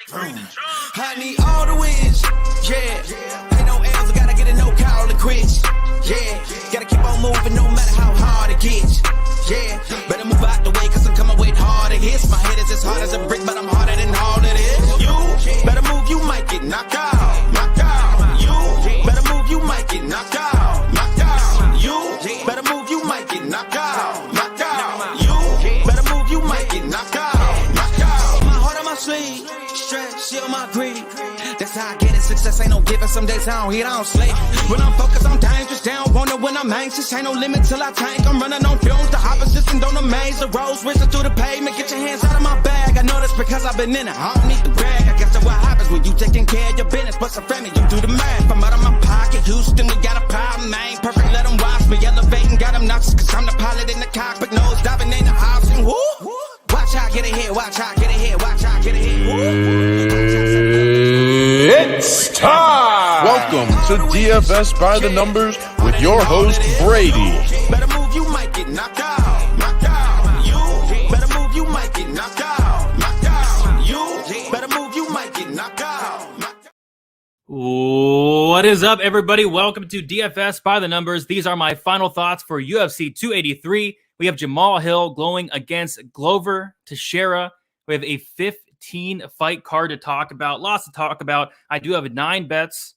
I need all the wins, yeah. Ain't no L's, I gotta get a no call to quits, yeah. Gotta keep on moving no matter how hard it gets, yeah. Better move out the way, cause I'm coming with harder hits. My head is as hard as a brick, but I'm harder than all it is. You better move, you might get knocked out, knocked out. You better move, you might get knocked out, knocked out. You better move, you might get knocked out, knocked out. You better move, you might get knocked out, knocked out. My heart on my sleeve, stress, shield my greed. That's how I get it. Success ain't no giving. Some days I don't eat, I don't sleep. When I'm focused, I'm dangerous. Down, wonder when I'm anxious. Ain't no limit till I tank. I'm running on fumes. The opposition don't amaze. The roads racing through the pavement. Get your hands out of my bag. I know that's because I've been in it. I don't need to brag. I guess that's what happens when you taking care of your business. But some family, you do the math. I'm out of my pocket. Houston, we got a problem, man. Perfect, let them watch me. Elevating, got them knocks. Cause I'm the pilot in the cockpit. Nose diving in the option. Woo! Watch out, get ahead. Watch out, get ahead. Watch out, get ahead. It's time! Welcome to DFS by the Numbers with your host, Brady. Better move, you might get knocked out. Knocked out. You better move, you might get knocked out. Knocked out. You better move, you might get knocked out. What is up, everybody? Welcome to DFS by the Numbers. These are my final thoughts for UFC 283. We have Jamahal Hill going against Glover Teixeira. We have a 15 fight card to talk about. Lots to talk about. I do have 9 bets,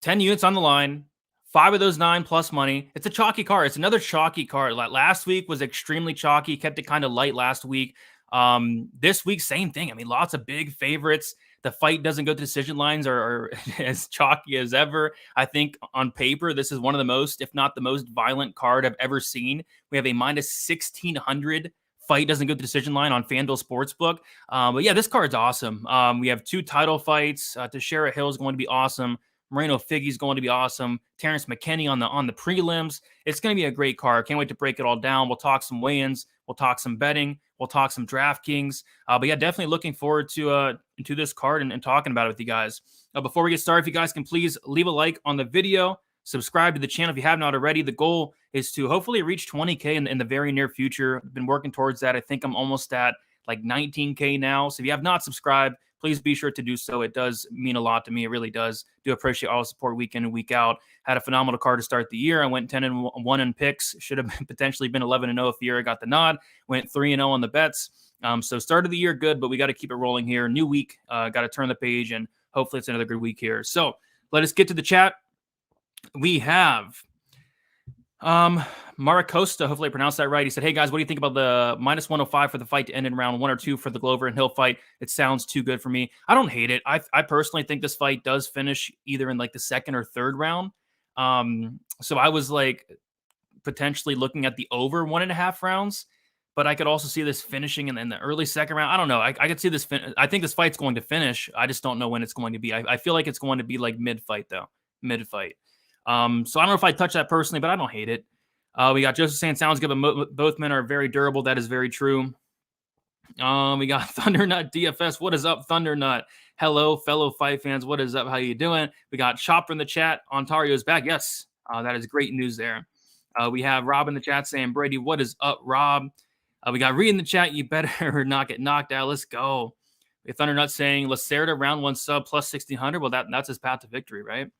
10 units on the line, 5 of those 9 plus money. It's a chalky card. It's another chalky card. Like last week was extremely chalky. Kept it kind of light last week. This week, same thing. I mean, lots of big favorites. The fight doesn't go to decision lines or as chalky as ever. I think on paper, this is one of the most, if not the most violent card I've ever seen. We have a minus 1,600 fight doesn't go to decision line on FanDuel Sportsbook. But yeah, this card's awesome. We have 2 title fights. Teixeira Hill is going to be awesome. Moreno Figgy is going to be awesome. Terrence McKinney on the prelims. It's going to be a great card. Can't wait to break it all down. We'll talk some weigh-ins. We'll talk some betting. We'll talk some Draftkings. But yeah, definitely looking forward to this card and talking about it with you guys. Before we get started, if you guys can please leave a like on the video, subscribe to the channel if you have not already. The goal is to hopefully reach 20K in the very near future. I've been working towards that. I think I'm almost at like 19K now. So if you have not subscribed, please be sure to do so. It does mean a lot to me. It really does. Do appreciate all the support week in and week out. Had a phenomenal card to start the year. I went 10-1 in picks. Should have potentially been 11-0 if Ihor got the nod. Went 3-0 on the bets. So started the year good, but we got to keep it rolling here. New week. Got to turn the page, and hopefully it's another good week here. So let us get to the chat. We have Costa, hopefully I pronounced that right. He said, hey guys, what do you think about the minus 105 for the fight to end in round 1 or 2 for the Glover and Hill fight? It sounds too good for me. I don't hate it. I personally think this fight does finish either in like the 2nd or 3rd round. So I was like potentially looking at the over 1.5 rounds, but I could also see this finishing in the early 2nd round. I don't know. I could see this. I think this fight's going to finish. I just don't know when it's going to be. I feel like it's going to be like mid-fight though. Mid-fight. So I don't know if I touch that personally, but I don't hate it. We got Joseph saying sounds good, but both men are very durable. That is very true. We got Thundernut DFS. What is up, Thundernut? Hello, fellow fight fans. What is up? How you doing? We got Chopper in the chat. Ontario's back. Yes, that is great news there. We have Rob in the chat saying, Brady, what is up, Rob? We got Reed in the chat. You better not get knocked out. Let's go. We have Thundernut saying, Lacerda round 1 sub plus 1,600. Well, that's his path to victory, right?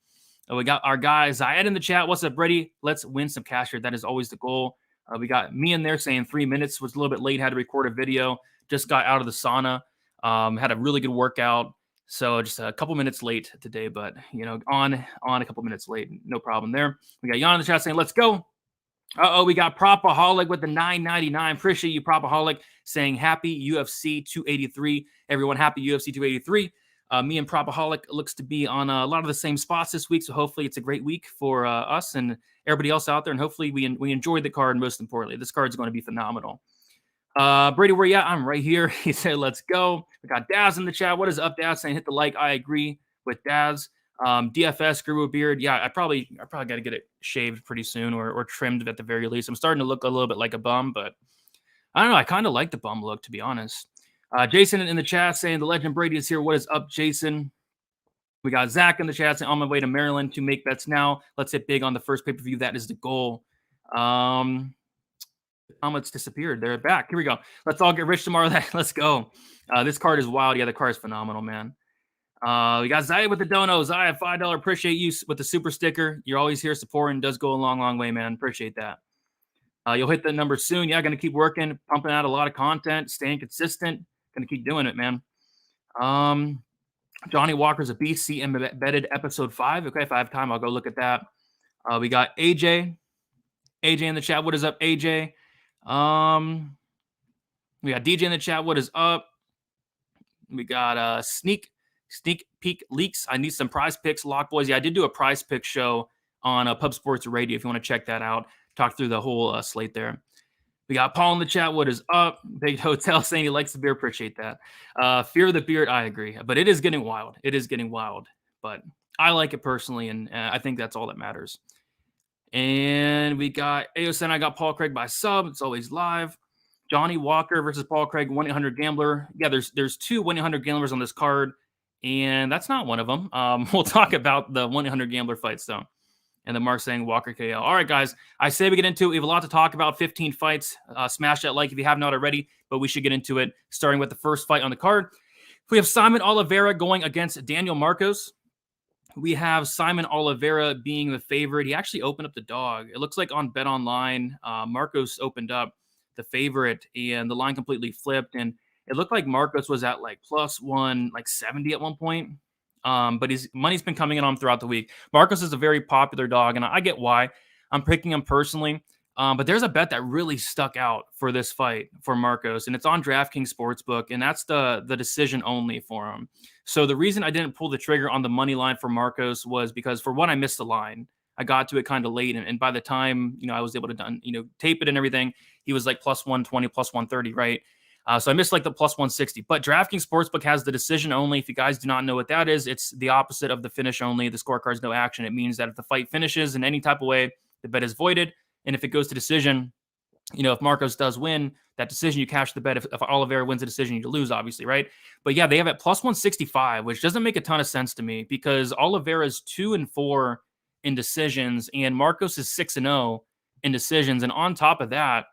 We got our guy Zayed in the chat. What's up, Brady? Let's win some cash here. That is always the goal. We got me in there saying 3 minutes. Was a little bit late. Had to record a video. Just got out of the sauna. Had a really good workout. So just a couple minutes late today, but you know, on a couple minutes late. No problem there. We got Jan in the chat saying, let's go. We got Propaholic with the $9.99. Appreciate you, Propaholic, saying happy UFC 283. Everyone, happy UFC 283. Me and Propaholic looks to be on a lot of the same spots this week, so hopefully it's a great week for us and everybody else out there, and hopefully we enjoyed the card. Most importantly, this card is going to be phenomenal. Brady, where you at? I'm right here. He said, let's go. We got Daz in the chat. What is up, Daz? Saying hit the like. I agree with Daz. DFS, grew a beard. Yeah, I probably got to get it shaved pretty soon or trimmed at the very least. I'm starting to look a little bit like a bum, but I don't know. I kind of like the bum look, to be honest. Jason in the chat saying the legend Brady is here. What is up, Jason? We got Zach in the chat saying on my way to Maryland to make bets now. Let's hit big on the first pay-per-view. That is the goal. Comments disappeared. They're back. Here we go. Let's all get rich tomorrow. Let's go. This card is wild. Yeah, the card is phenomenal, man. We got Zaya with the dono. Zaya, $5. Appreciate you with the super sticker. You're always here supporting. Does go a long, long way, man. Appreciate that. You'll hit the number soon. Yeah, going to keep working, pumping out a lot of content, staying consistent. Going to keep doing it, man. Johnny Walker's a beast. See embedded episode 5. Okay, if I have time, I'll go look at that. We got AJ. AJ in the chat. What is up, AJ? We got DJ in the chat. What is up? We got sneak peek leaks. I need some prize picks, lock boys. Yeah, I did do a prize pick show on Pub Sports Radio. If you want to check that out, talk through the whole slate there. We got Paul in the chat. What is up? Big Hotel saying he likes the beer. Appreciate that. Fear of the beard. I agree, but it is getting wild. It is getting wild, but I like it personally, and I think that's all that matters. And we got AOSN. I got Paul Craig by sub. It's always live. Johnny Walker versus Paul Craig, 1-800-GAMBLER. Yeah, there's 2 1-800-GAMBLERs on this card, and that's not one of them. We'll talk about the 1-800-GAMBLER fights, though. And then Mark saying Walker KO. All right, guys. I say we get into it. We have a lot to talk about. 15 fights. Smash that like if you have not already, but we should get into it, starting with the first fight on the card. We have Simon Oliveira going against Daniel Marcos. We have Simon Oliveira being the favorite. He actually opened up the dog. It looks like on Bet Online, Marcos opened up the favorite, and the line completely flipped. And it looked like Marcos was at like +1, like 70 at one point. But his money's been coming in on him throughout the week. Marcos is a very popular dog, and I get why. I'm picking him personally. But there's a bet that really stuck out for this fight for Marcos, and it's on DraftKings Sportsbook, and that's the decision only for him. So the reason I didn't pull the trigger on the money line for Marcos was because, for one, I missed the line. I got to it kind of late, and by the time I was able to tape it and everything, he was like +120, +130, right? So I missed like the +160. But DraftKings Sportsbook has the decision only. If you guys do not know what that is, it's the opposite of the finish only. The scorecard's no action. It means that if the fight finishes in any type of way, the bet is voided. And if it goes to decision, if Marcos does win that decision, you cash the bet. If Oliveira wins the decision, you lose, obviously, right? But yeah, they have it +165, which doesn't make a ton of sense to me because Oliveira's 2-4 in decisions, and Marcos is 6-0 in decisions. And on top of that,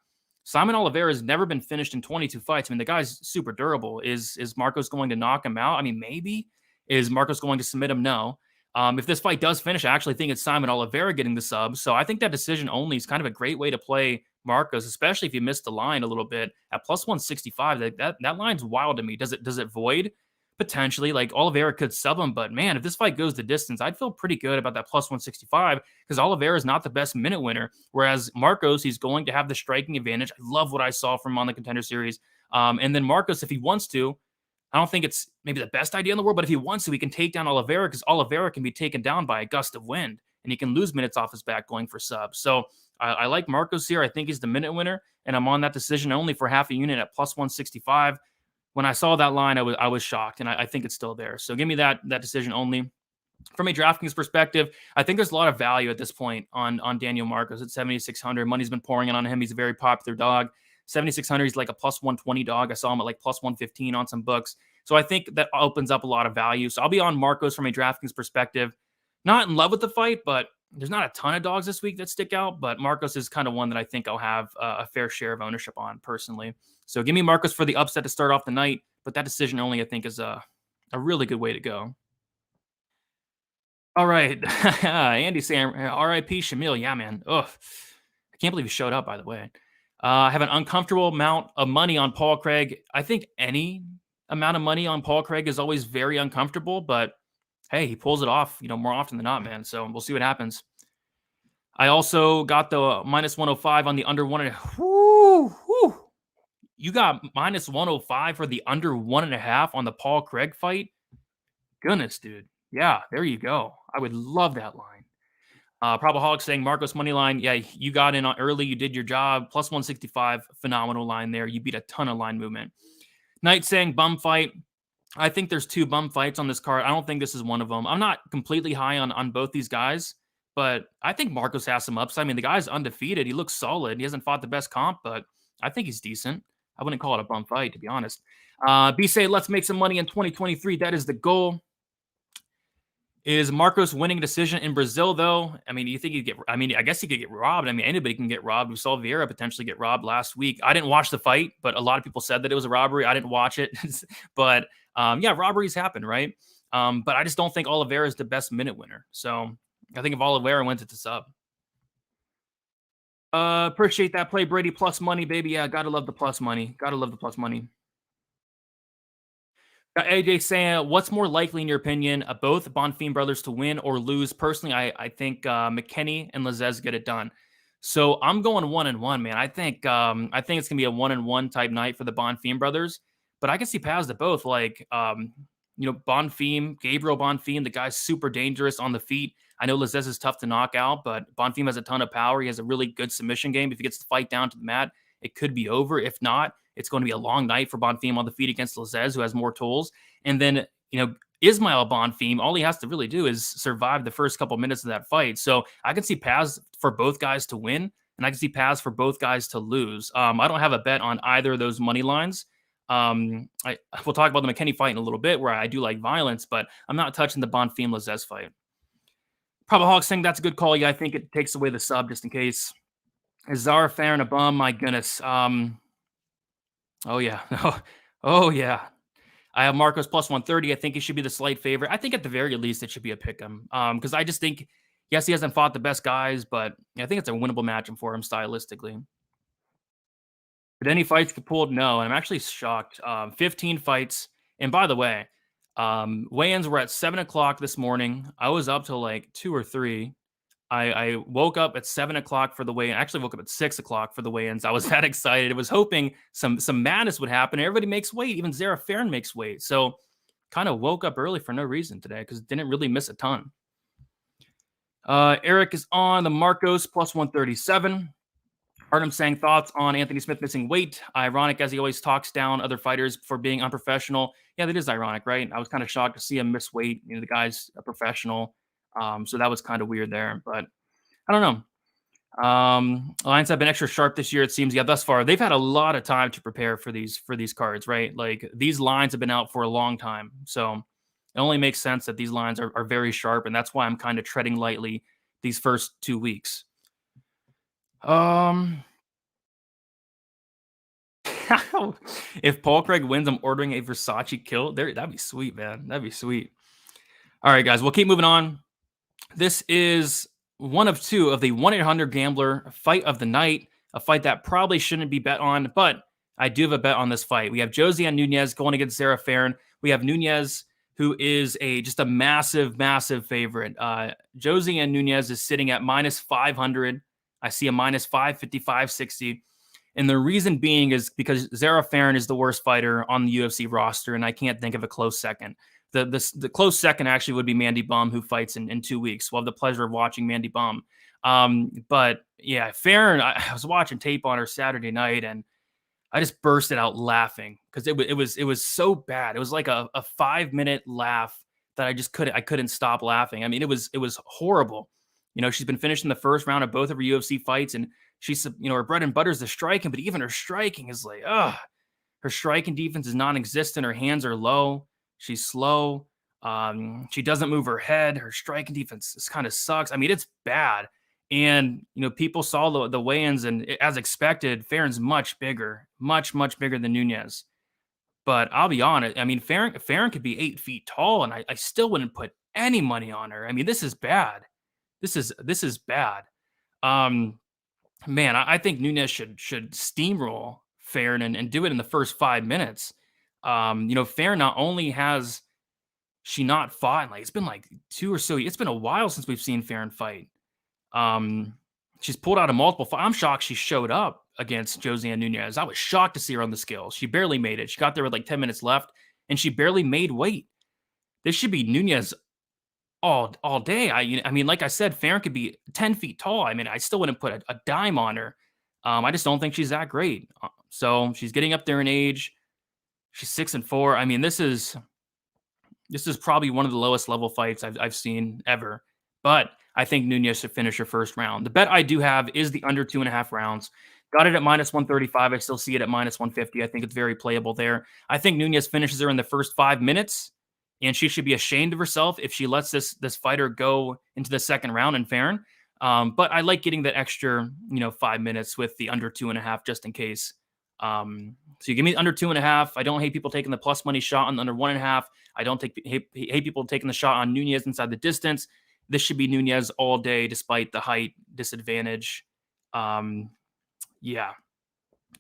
Simon Oliveira has never been finished in 22 fights. I mean, the guy's super durable. Is Marcos going to knock him out? I mean, maybe. Is Marcos going to submit him? No. If this fight does finish, I actually think it's Simon Oliveira getting the sub. So I think that decision only is kind of a great way to play Marcos, especially if you missed the line a little bit at +165. That line's wild to me. Does it void? Potentially. Like, Oliveira could sub him, but man, if this fight goes the distance, I'd feel pretty good about that +165 because Oliveira is not the best minute winner, whereas Marcos, he's going to have the striking advantage. I love what I saw from him on the Contender Series. And then Marcos, if he wants to, I don't think it's maybe the best idea in the world, but if he wants to, he can take down Oliveira because Oliveira can be taken down by a gust of wind, and he can lose minutes off his back going for subs. So I like Marcos here. I think he's the minute winner, and I'm on that decision only for half a unit at +165. When I saw that line, I was shocked, and I think it's still there. So give me that decision only. From a DraftKings perspective, I think there's a lot of value at this point on Daniel Marcos at 7,600. Money's been pouring in on him. He's a very popular dog. 7,600, he's like a +120 dog. I saw him at like +115 on some books. So I think that opens up a lot of value. So I'll be on Marcos from a DraftKings perspective. Not in love with the fight, but there's not a ton of dogs this week that stick out. But Marcos is kind of one that I think I'll have a fair share of ownership on personally. So give me Marcos for the upset to start off the night. But that decision only, I think, is a really good way to go. All right. Andy saying, RIP Shamil. Yeah, man. Ugh. I can't believe he showed up, by the way. I have an uncomfortable amount of money on Paul Craig. I think any amount of money on Paul Craig is always very uncomfortable, but hey, he pulls it off, more often than not, man. So we'll see what happens. I also got the -105 on the under 1.5. Woo. You got -105 for the under 1.5 on the Paul Craig fight? Goodness, dude. Yeah, there you go. I would love that line. Probaholic saying Marcos money line. Yeah, you got in early. You did your job. +165. Phenomenal line there. You beat a ton of line movement. Knight saying bum fight. I think there's 2 bum fights on this card. I don't think this is one of them. I'm not completely high on both these guys, but I think Marcos has some upside. I mean, the guy's undefeated. He looks solid. He hasn't fought the best comp, but I think he's decent. I wouldn't call it a bum fight, to be honest. B say, let's make some money in 2023. That is the goal. Is Marcos winning decision in Brazil, though? I mean, you think he'd get, I mean, I guess he could get robbed. I mean, anybody can get robbed. We saw Vieira potentially get robbed last week. I didn't watch the fight, but a lot of people said that it was a robbery. I didn't watch it. But yeah, robberies happen, right? But I just don't think Oliveira is the best minute winner. So I think if Oliveira wins, it's a sub. Appreciate that play, Brady. Plus money, baby. Yeah, gotta love the plus money. Gotta love the plus money. AJ saying, what's more likely in your opinion, both Bonfim brothers to win or lose? Personally, I think McKinney and Lazzez get it done. So I'm going 1-1, man. I think it's gonna be a 1-1 type night for the Bonfim brothers. But I can see paths to both. Like Bonfim, Gabriel Bonfim, the guy's super dangerous on the feet. I know Lazzez is tough to knock out, but Bonfim has a ton of power. He has a really good submission game. If he gets the fight down to the mat, it could be over. If not, it's going to be a long night for Bonfim on the feet against Lazzez, who has more tools. And then, Ismael Bonfim, all he has to really do is survive the first couple minutes of that fight. So I can see paths for both guys to win, and I can see paths for both guys to lose. I don't have a bet on either of those money lines. We'll talk about the McKinney fight in a little bit, where I do like violence, but I'm not touching the Bonfim-Lazzez fight. Probaholic saying that's a good call. Yeah, I think it takes away the sub just in case. Is Zara fair and a bum? My goodness. Oh, yeah. Oh, yeah. I have Marcos plus 130. I think he should be the slight favorite. I think at the very least it should be a pick 'em. Because I just think, yes, he hasn't fought the best guys, but I think it's a winnable matchup for him stylistically. Did any fights get pulled? No, and I'm actually shocked. 15 fights. And by the way, weigh-ins were at 7 o'clock this morning. I was up till like 2 or 3. I woke up at 7 o'clock for the weigh-in. I actually woke up at 6 o'clock for the weigh-ins. I was that excited. I was hoping some madness would happen. Everybody makes weight. Even Zara Farron makes weight. So kind of woke up early for no reason today because didn't really miss a ton. Eric is on the Marcos plus 137. Artem saying thoughts on Anthony Smith missing weight. Ironic as he always talks down other fighters for being unprofessional. Yeah, that is ironic, right? I was kind of shocked to see him miss weight. The guy's a professional. So that was kind of weird there, but I don't know. Lions have been extra sharp this year, it seems. Yeah, thus far they've had a lot of time to prepare for these cards, right? Like these lines have been out for a long time, so it only makes sense that these lines are very sharp, and that's why I'm kind of treading lightly these first 2 weeks. If Paul Craig wins, I'm ordering a Versace kilt. There, that'd be sweet, man. That'd be sweet. All right, guys, we'll keep moving on. This is one of 2 of the 1-800-GAMBLER fight of the night, a fight that probably shouldn't be bet on, but I do have a bet on this fight. We have Josiane Nunes going against Zara Farron. We have Nunes, who is just a massive, massive favorite. Josiane Nunes is sitting at minus 500. I see a minus 550, 560. And the reason being is because Zara Farron is the worst fighter on the UFC roster, and I can't think of a close second. The close second actually would be Mandy Bum, who fights in 2 weeks. We'll have the pleasure of watching Mandy Bum. But yeah, Farron, I was watching tape on her Saturday night, and I just bursted out laughing because it was so bad. It was like a 5-minute laugh that I couldn't stop laughing. I mean, it was horrible. She's been finishing the first round of both of her UFC fights, and she's, her bread and butter is the striking, but even her striking is like, her striking defense is non-existent. Her hands are low. She's slow. She doesn't move her head. Her striking defense kind of sucks. I mean, it's bad. And, people saw the weigh-ins, and as expected, Farron's much bigger, much, much bigger than Nunes. But I'll be honest. I mean, Farron could be 8 feet tall, and I still wouldn't put any money on her. I mean, this is bad. This is bad. Man, I think Nunes should steamroll Farron and do it in the first 5 minutes. Farron, not only has she not fought, it's been like 2 or so. It's been a while since we've seen Farron fight. She's pulled out of multiple fights. I'm shocked she showed up against Josiane Nunes. I was shocked to see her on the scales. She barely made it. She got there with like 10 minutes left, and she barely made weight. This should be Nunes all day. I mean, like I said, Farron could be 10 feet tall. I mean, I still wouldn't put a dime on her. I just don't think she's that great. So she's getting up there in age. She's 6-4. I mean, this is probably one of the lowest level fights I've seen ever. But I think Nunes should finish her first round. The bet I do have is the under 2.5 rounds. Got it at minus 135. I still see it at minus 150. I think it's very playable there. I think Nunes finishes her in the first 5 minutes. and she should be ashamed of herself if she lets this fighter go into the second round in Farron. But I like getting that extra, 5 minutes with the under 2.5 just in case. So you give me under 2.5. I don't hate people taking the plus money shot on the under 1.5. I don't hate people taking the shot on Nunes inside the distance. This should be Nunes all day, despite the height disadvantage. Yeah.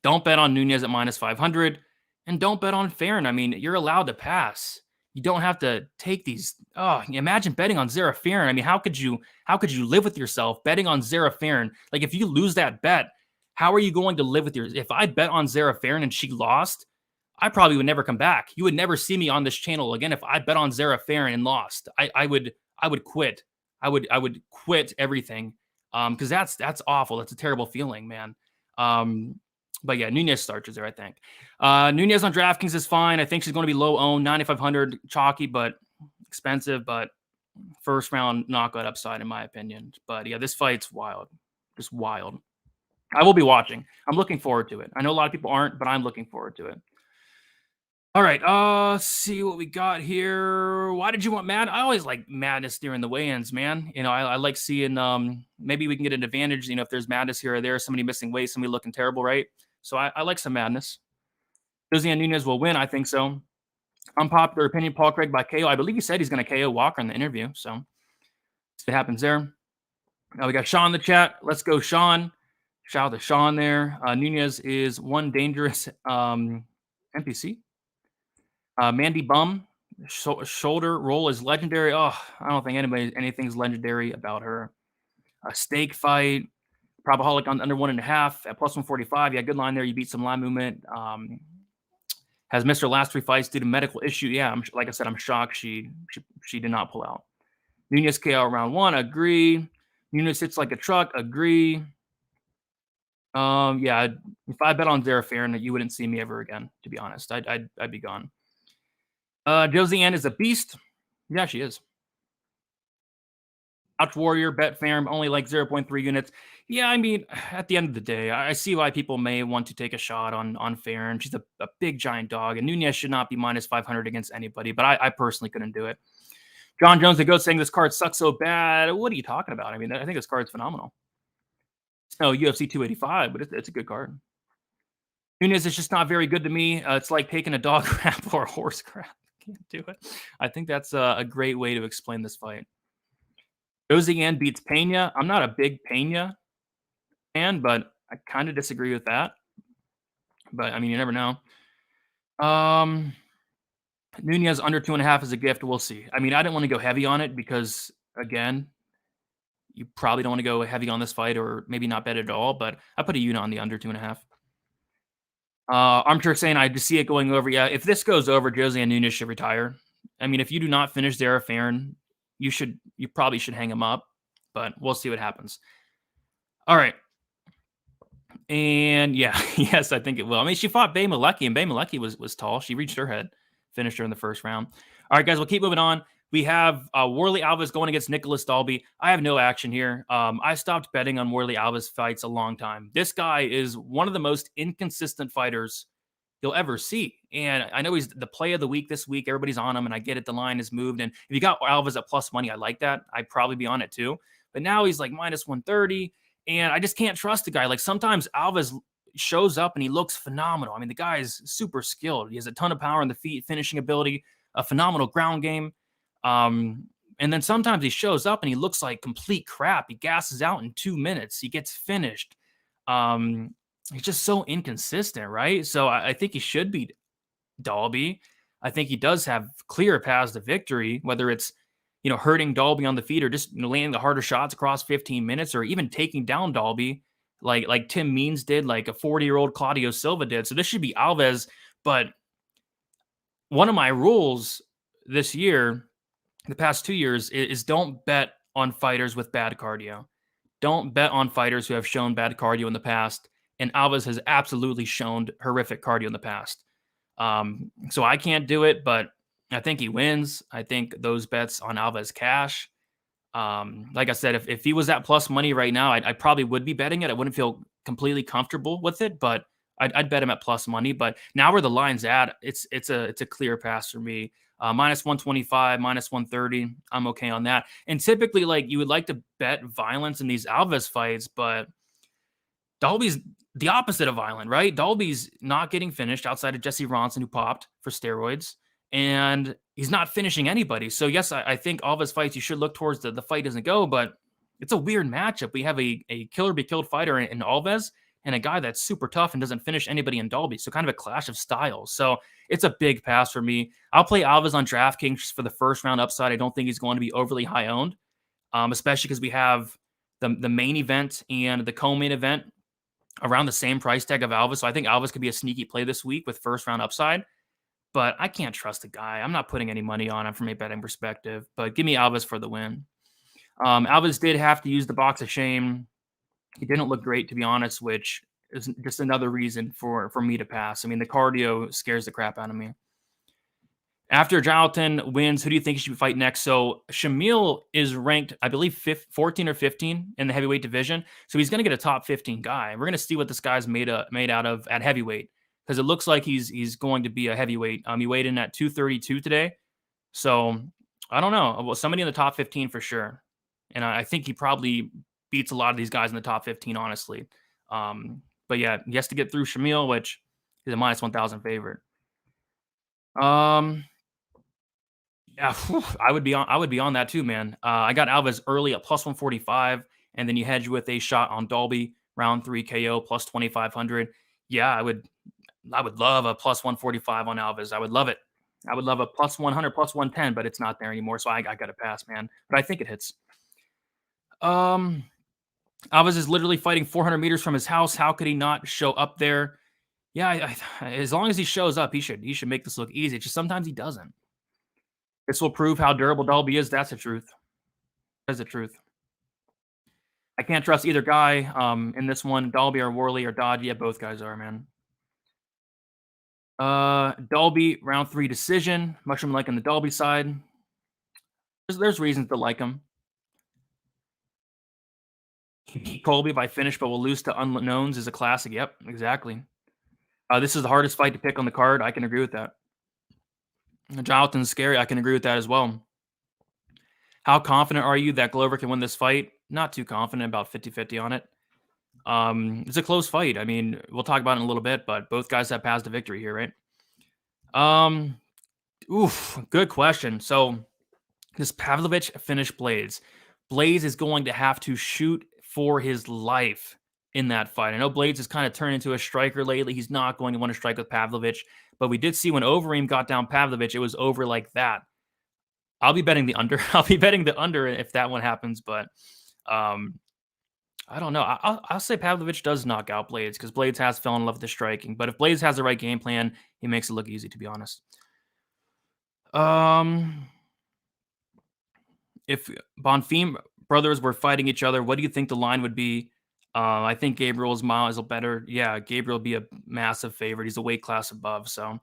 Don't bet on Nunes at minus 500, and don't bet on Farron. I mean, you're allowed to pass. You don't have to take these. Oh, imagine betting on Zara Farron. I mean, how could you live with yourself betting on Zara Farron? Like, if you lose that bet, how are you going to live with your? If I bet on Zara Farron and she lost, I probably would never come back. You would never see me on this channel again if I bet on Zara Farron and lost. I would quit. I would quit everything. Because that's awful. That's a terrible feeling, man. But yeah, Nunes starches there, I think. Nunes on DraftKings is fine. I think she's going to be low owned, 9,500, chalky, but expensive, but first round knockout upside, in my opinion. But yeah, this fight's wild. Just wild. I will be watching. I'm looking forward to it. I know a lot of people aren't, but I'm looking forward to it. All right, see what we got here. Why did you want mad? I always like madness during the weigh-ins, man. I like seeing maybe we can get an advantage, if there's madness here or there, somebody missing weight, somebody looking terrible, right? So I like some madness. Josiane Nunes will win, I think so. Unpopular opinion, Paul Craig by KO. I believe he said he's going to KO Walker in the interview, so see what happens there. Now we got Sean in the chat. Let's go, Sean. Shout out to Sean there. Nunes is one dangerous NPC. Mandy Bum, shoulder roll is legendary. Oh, I don't think anything's legendary about her. A steak fight, Probaholic on under 1.5 at plus 145. Yeah, good line there. You beat some line movement. Has missed her last 3 fights due to medical issue. Yeah, like I said, I'm shocked she did not pull out. Nunes KO round 1. Agree. Nunes hits like a truck. Agree. Yeah, if I bet on Zara Farron, you wouldn't see me ever again. To be honest, I'd be gone. Josiane is a beast. Yeah, she is. Ouch Warrior, bet Farron, only like 0.3 units. Yeah, I mean, at the end of the day, I see why people may want to take a shot on Farron. She's a big, giant dog, and Nunes should not be minus 500 against anybody, but I personally couldn't do it. John Jones, the GOAT, saying this card sucks so bad. What are you talking about? I mean, I think this card's phenomenal. It's no UFC 285, but it's a good card. Nunes is just not very good to me. It's like taking a dog crap or a horse crap. Can't do it. I think that's a great way to explain this fight. Josiane beats Pena. I'm not a big Pena fan, but I kind of disagree with that. But I mean, you never know. Nunes under 2.5 is a gift. We'll see. I mean, I didn't want to go heavy on it because, again, you probably don't want to go heavy on this fight or maybe not bet at all. But I put a unit on the under 2.5. Armchair saying I just see it going over. Yeah, if this goes over, Josiane Nunes should retire. I mean, if you do not finish Zara Farron, you probably should hang him up, but we'll see what happens. All right. And yeah, yes, I think it will. I mean, she fought Bay Malecki, and Bay Malecki was tall. She reached her head, finished her in the first round. All right, guys, we'll keep moving on. We have Warlley Alves going against Nicholas Dalby. I have no action here. I stopped betting on Warlley Alves fights a long time. This guy is one of the most inconsistent fighters you'll ever see. And I know he's the play of the week this week. Everybody's on him, and I get it. The line is moved. And if you got Alves at plus money, I like that. I'd probably be on it too. But now he's like minus 130, and I just can't trust the guy. Like sometimes Alves shows up and he looks phenomenal. I mean, the guy is super skilled. He has a ton of power on the feet, finishing ability, a phenomenal ground game. And then sometimes he shows up and he looks like complete crap. He gasses out in 2 minutes. He gets finished. He's just so inconsistent, right? So I think he should beat Dalby. I think he does have clear paths to victory, whether it's, hurting Dalby on the feet or just landing the harder shots across 15 minutes or even taking down Dalby like Tim Means did, like a 40-year-old Claudio Silva did. So this should be Alves. But one of my rules this year, the past 2 years, is don't bet on fighters with bad cardio. Don't bet on fighters who have shown bad cardio in the past. And Alves has absolutely shown horrific cardio in the past. So I can't do it, but I think he wins. I think those bets on Alves cash. Like I said, if he was at plus money right now, I probably would be betting it. I wouldn't feel completely comfortable with it, but I'd bet him at plus money. But now where the line's at, it's a clear pass for me. Minus 125, minus 130. I'm okay on that. And typically, like, you would like to bet violence in these Alves fights, but Dalby's the opposite of violent, right? Dalby's not getting finished outside of Jesse Ronson, who popped for steroids, and he's not finishing anybody. So, yes, I think all of his fights, you should look towards the fight doesn't go, but it's a weird matchup. We have a killer be killed fighter in Alves and a guy that's super tough and doesn't finish anybody in Dalby. So, kind of a clash of styles. So, it's a big pass for me. I'll play Alves on DraftKings just for the first round upside. I don't think he's going to be overly high owned, especially because we have the main event and the co-main event around the same price tag of Alves. So I think Alves could be a sneaky play this week with first round upside, but I can't trust the guy. I'm not putting any money on him from a betting perspective, but give me Alves for the win. Alves did have to use the box of shame. He didn't look great, to be honest, which is just another reason for me to pass. I mean, the cardio scares the crap out of me. After Jonathan wins, who do you think he should fight next? So Shamil is ranked, I believe, 14 or 15 in the heavyweight division. So he's going to get a top 15 guy. We're going to see what this guy's made out of at heavyweight, because it looks like he's going to be a heavyweight. He weighed in at 232 today. So I don't know. Well, somebody in the top 15 for sure. And I think he probably beats a lot of these guys in the top 15, honestly. But yeah, he has to get through Shamil, which is a minus 1,000 favorite. Yeah, I would be on that too, man. I got Alves early at plus 145, and then you hedge with a shot on Dalby round 3 KO plus 2,500. Yeah, I would love a plus 145 on Alves. I would love it. I would love a plus 100, plus 110, but it's not there anymore, so I got to pass, man. But I think it hits. Alves is literally fighting 400 meters from his house. How could he not show up there? Yeah, as long as he shows up, he should make this look easy. It's just sometimes he doesn't. This will prove how durable Dalby is. That's the truth. That's the truth. I can't trust either guy in this one. Dalby or Worley or Dodd. Yeah, both guys are, man. Dalby, round 3 decision. Mushroom like on the Dalby side. There's reasons to like him. Colby by finish, but will lose to unknowns is a classic. Yep, exactly. This is the hardest fight to pick on the card. I can agree with that. Jonathan's scary. I can agree with that as well. How confident are you that Glover can win this fight? Not too confident, about 50-50 on it. It's a close fight. I mean, we'll talk about it in a little bit, but both guys have passed to victory here, right? Good question. So, does Pavlovich finish Blades? Blades is going to have to shoot for his life in that fight. I know Blades has kind of turned into a striker lately. He's not going to want to strike with Pavlovich, but we did see when Overeem got down Pavlovich, it was over like that. I'll be betting the under. I'll be betting the under if that one happens, but I don't know. I'll say Pavlovich does knock out Blades because Blades has fallen in love with the striking. But if Blades has the right game plan, he makes it look easy, to be honest. If Bonfim brothers were fighting each other, what do you think the line would be? I think Gabriel's miles are better. Yeah, Gabriel will be a massive favorite. He's a weight class above. So,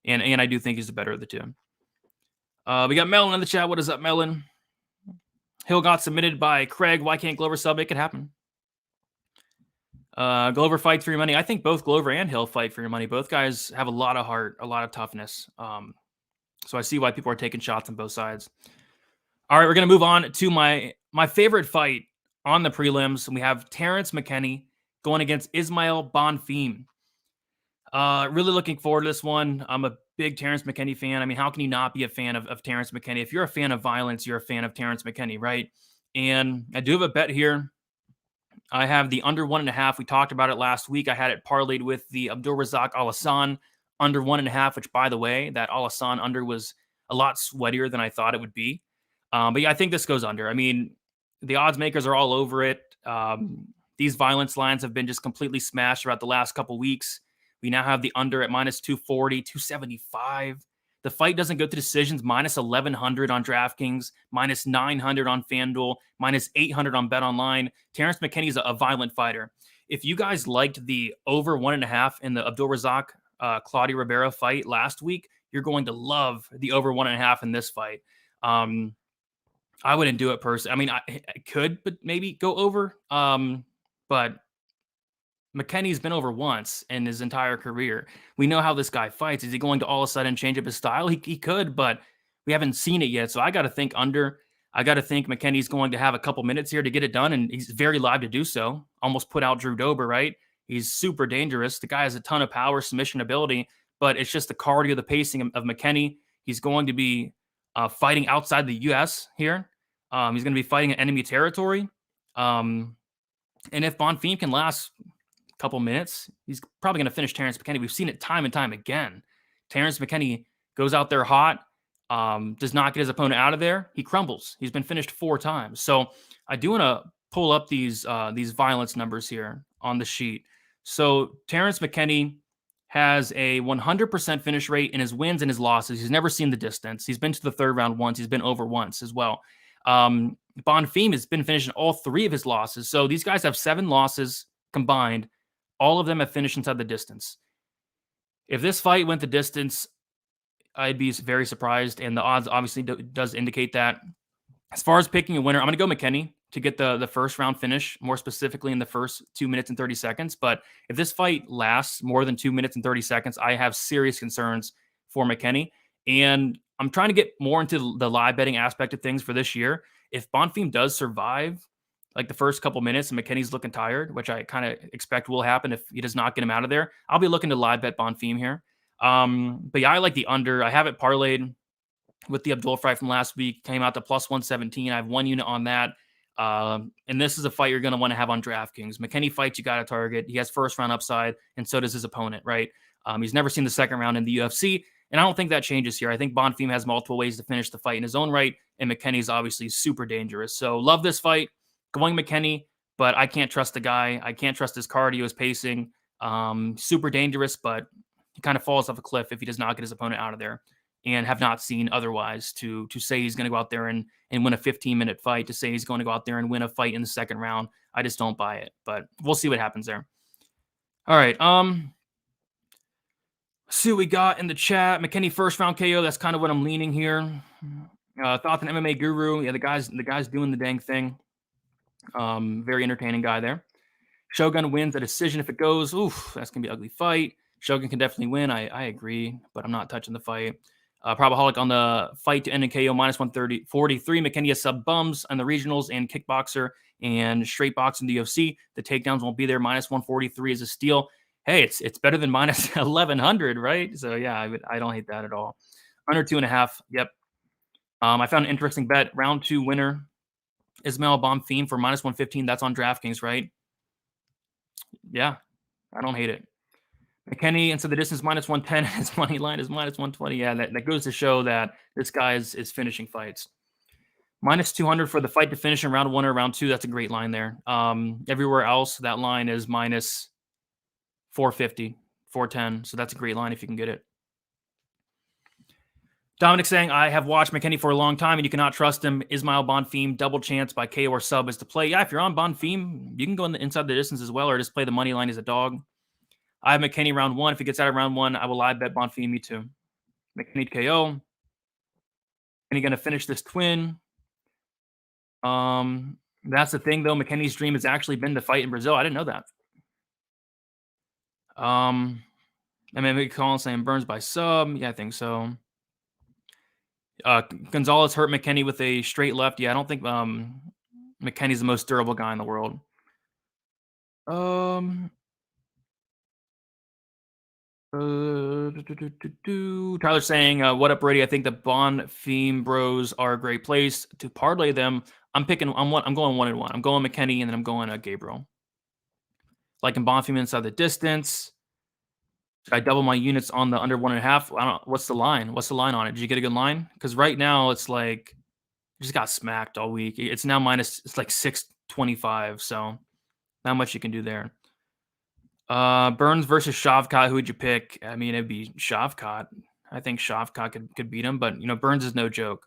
and I do think he's the better of the two. We got Melon in the chat. What is up, Melon? Hill got submitted by Craig. Why can't Glover sub? Make it happen. Glover fights for your money. I think both Glover and Hill fight for your money. Both guys have a lot of heart, a lot of toughness. So I see why people are taking shots on both sides. All right, we're going to move on to my favorite fight on the prelims. And we have Terrence McKinney going against Ismail Bonfim. Really looking forward to this one. I'm a big Terrence McKinney fan. I mean, how can you not be a fan of Terrence McKinney? If you're a fan of violence, you're a fan of Terrence McKinney, right? And I do have a bet here. I have the under 1.5. We talked about it last week. I had it parlayed with the Abdulrazak Al-Hassan under 1.5, which, by the way, that Al-Hassan under was a lot sweatier than I thought it would be. But yeah, I think this goes under. I mean, the odds makers are all over it. These violence lines have been just completely smashed throughout the last couple weeks. We now have the under at minus 240, 275. The fight doesn't go to decisions, minus 1,100 on DraftKings, minus 900 on FanDuel, minus 800 on BetOnline. Terrence McKinney is a violent fighter. If you guys liked the over 1.5 in the Abdulrazak Claudio Ribera fight last week, you're going to love the over 1.5 in this fight. I wouldn't do it personally. I mean, I could, but maybe go over. But McKinney's been over once in his entire career. We know how this guy fights. Is he going to all of a sudden change up his style? He could, but We haven't seen it yet. So I got to think under. I got to think McKinney's going to have a couple minutes here to get it done, and he's very live to do so. Almost put out Drew Dober, right? He's super dangerous. The guy has a ton of power, submission ability, but it's just the cardio, the pacing of McKinney. He's going to be fighting outside the U.S. here. He's going to be fighting in enemy territory. And if Bonfim can last a couple minutes, he's probably going to finish Terrence McKinney. We've seen it time and time again. Terrence McKinney goes out there hot, does not get his opponent out of there. He crumbles. He's been finished 4 times. So I do want to pull up these violence numbers here on the sheet. So Terrence McKinney has a 100% finish rate in his wins and his losses. He's never seen the distance. He's been to the 3rd round once. He's been over once as well. Bonfim has been finishing all 3 of his losses. So these guys have 7 losses combined. All of them have finished inside the distance. If this fight went the distance, I'd be very surprised. And the odds obviously does indicate that. As far as picking a winner, I'm going to go McKinney to get the first round finish, more specifically in the first 2 minutes and 30 seconds. But if this fight lasts more than 2 minutes and 30 seconds, I have serious concerns for McKinney. And I'm trying to get more into the live betting aspect of things for this year. If Bonfim does survive like the first couple minutes and McKinney's looking tired, which I kind of expect will happen if he does not get him out of there, I'll be looking to live bet Bonfim here. But yeah, I like the under. I have it parlayed with the Abdul fight from last week. Came out to plus 117. I have 1 unit on that. And this is a fight you're going to want to have on DraftKings. McKinney fights, you got to target. He has first round upside, and so does his opponent, right? He's never seen the second round in the UFC, and I don't think that changes here. I think Bonfim has multiple ways to finish the fight in his own right, and McKinney's obviously super dangerous. So love this fight. Going McKinney, but I can't trust the guy. I can't trust his cardio, his pacing. Super dangerous, but he kind of falls off a cliff if he does not get his opponent out of there, and have not seen otherwise to say he's going to go out there and win a 15-minute fight, to say he's going to go out there and win a fight in the second round. I just don't buy it, but we'll see what happens there. All right. See what we got in the chat. McKinney first round KO. That's kind of what I'm leaning here. Thought an MMA guru. Yeah, the guy's doing the dang thing. Very entertaining guy there. Shogun wins a decision if it goes. Oof, that's going to be an ugly fight. Shogun can definitely win. I agree, but I'm not touching the fight. Probaholic on the fight to end in KO minus 143. McKinney has sub bums on the regionals and kickboxer and straight box in the UFC. The takedowns won't be there. Minus 143 is a steal. Hey, it's better than minus 1100, right? So yeah, I don't hate that at all. Under 2.5. Yep. I found an interesting bet. Round 2 winner, Ismail Bonfim for minus 115. That's on DraftKings, right? Yeah, I don't hate it. McKinney into the distance minus 110. His money line is minus 120. Yeah, that goes to show that this guy is finishing fights. Minus 200 for the fight to finish in round 1 or round 2. That's a great line there. Everywhere else, that line is minus 450, 410. So that's a great line if you can get it. Dominic saying, I have watched McKinney for a long time and you cannot trust him. Ismail Bonfim, double chance by KO or sub is to play. Yeah, if you're on Bonfim, you can go inside the distance as well, or just play the money line as a dog. I have McKinney round 1. If he gets out of round 1, I will live bet Bonfim, me too. McKinney KO. And he's going to finish this twin. That's the thing, though. McKinney's dream has actually been to fight in Brazil. I didn't know that. MMA Colin saying Burns by sub. Yeah, I think so. Gonzalez hurt McKinney with a straight left. Yeah, I don't think McKinney's the most durable guy in the world. Tyler saying, what up, Brady? I think the Bonfim bros are a great place to parlay them. I'm going 1-1. I'm going McKinney, and then I'm going Gabriel. Like in Bonfim inside the distance. Should I double my units on the under 1.5? I don't know. What's the line? What's the line on it? Did you get a good line? Because right now it's like just got smacked all week. It's now it's like 625. So not much you can do there. Burns versus Shavkat. Who would you pick? I mean, it'd be Shavkat. I think Shavkat could beat him, but Burns is no joke.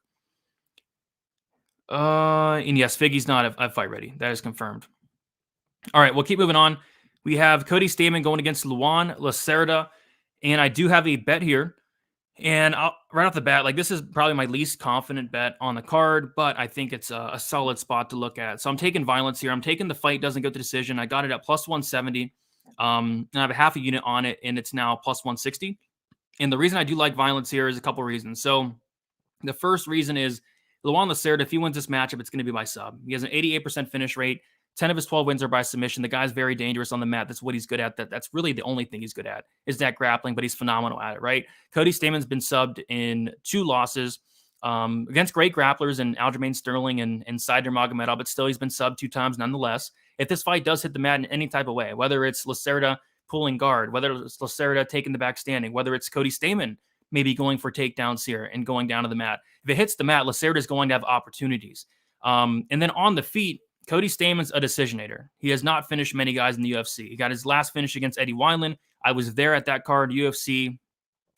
And yes, Figgy's not a fight ready. That is confirmed. All right, we'll keep moving on. We have Cody Stamen going against Luan Lacerda, and I do have a bet here. And right off the bat, like this is probably my least confident bet on the card, but I think it's a solid spot to look at. So I'm taking violence here. I'm taking the fight doesn't go to decision. I got it at plus 170. And I have a half a unit on it, and it's now plus 160. And the reason I do like violence here is a couple reasons. So The first reason is Lacerda, if he wins this matchup, it's going to be by sub. He has an 88% finish rate. 10 of his 12 wins are by submission. The guy's very dangerous on the mat. That's what he's good at. That's really the only thing he's good at is that grappling, but he's phenomenal at it, right? Cody Stamann's been subbed in 2 losses against great grapplers and Aljamain Sterling and Saider Magomedov, but still he's been subbed 2 times nonetheless. If this fight does hit the mat in any type of way, whether it's Lacerda pulling guard, whether it's Lacerda taking the back standing, whether it's Cody Stamann maybe going for takedowns here and going down to the mat. If it hits the mat, Lacerda is going to have opportunities. And then on the feet, Cody Stamann's a decisionator. He has not finished many guys in the UFC. He got his last finish against Eddie Wineland. I was there at that card, UFC,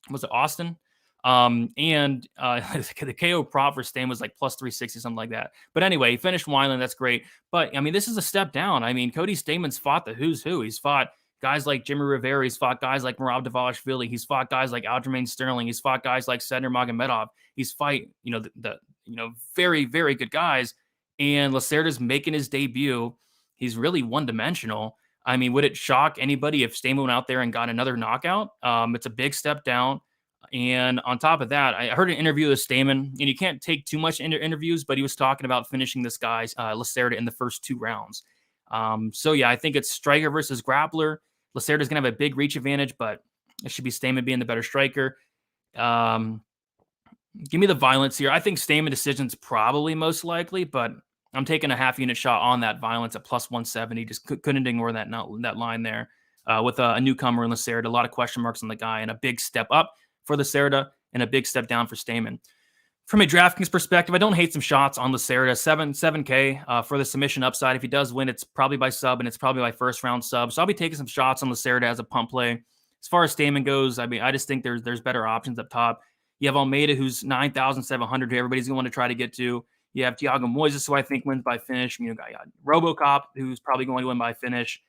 was it Austin? The KO prop for Stammann was like plus 360, something like that. But anyway, he finished Wineland. That's great. But I mean, this is a step down. I mean, Cody Stamann's fought the who's who. He's fought guys like Jimmy Rivera. He's fought guys like Merab Dvalishvili. He's fought guys like Aljamain Sterling. He's fought guys like Saider Magomedov. He's fight, very, very good guys. And Lacerda's making his debut. He's really one-dimensional. I mean, would it shock anybody if Stammann went out there and got another knockout? It's a big step down. And on top of that, I heard an interview with Stammann, and you can't take too much into interviews, but he was talking about finishing this guy, Lacerda, in the first 2 rounds. So yeah, I think it's striker versus grappler. Lacerda's going to have a big reach advantage, but it should be Stammann being the better striker. Give me the violence here. I think Stammann decision's probably most likely, but I'm taking a half-unit shot on that violence at plus 170. Just couldn't ignore that line there with a newcomer in Lacerda. A lot of question marks on the guy, and a big step up for Lacerda and a big step down for Stammann. From a DraftKings perspective, I don't hate some shots on Lacerda. 7K for the submission upside. If he does win, it's probably by sub, and it's probably by first-round sub. So I'll be taking some shots on Lacerda as a pump play. As far as Stammann goes, I mean, I just think there's better options up top. You have Almeida, who's 9,700, who everybody's going to try to get to. You have Thiago Moises, who I think wins by finish. You got RoboCop, who's probably going to win by finish.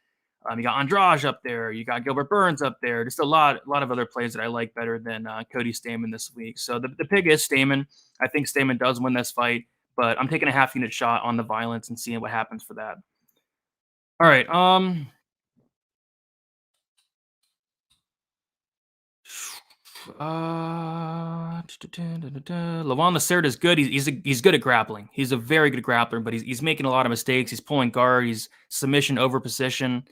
You got Andrade up there. You got Gilbert Burns up there. Just a lot of other plays that I like better than Cody Stammann this week. So the pick is Stammann. I think Stammann does win this fight, but I'm taking a half-unit shot on the violence and seeing what happens for that. All right. Lacerda is good. He's good at grappling. He's a very good grappler, but he's making a lot of mistakes. He's pulling guard. He's submission over position.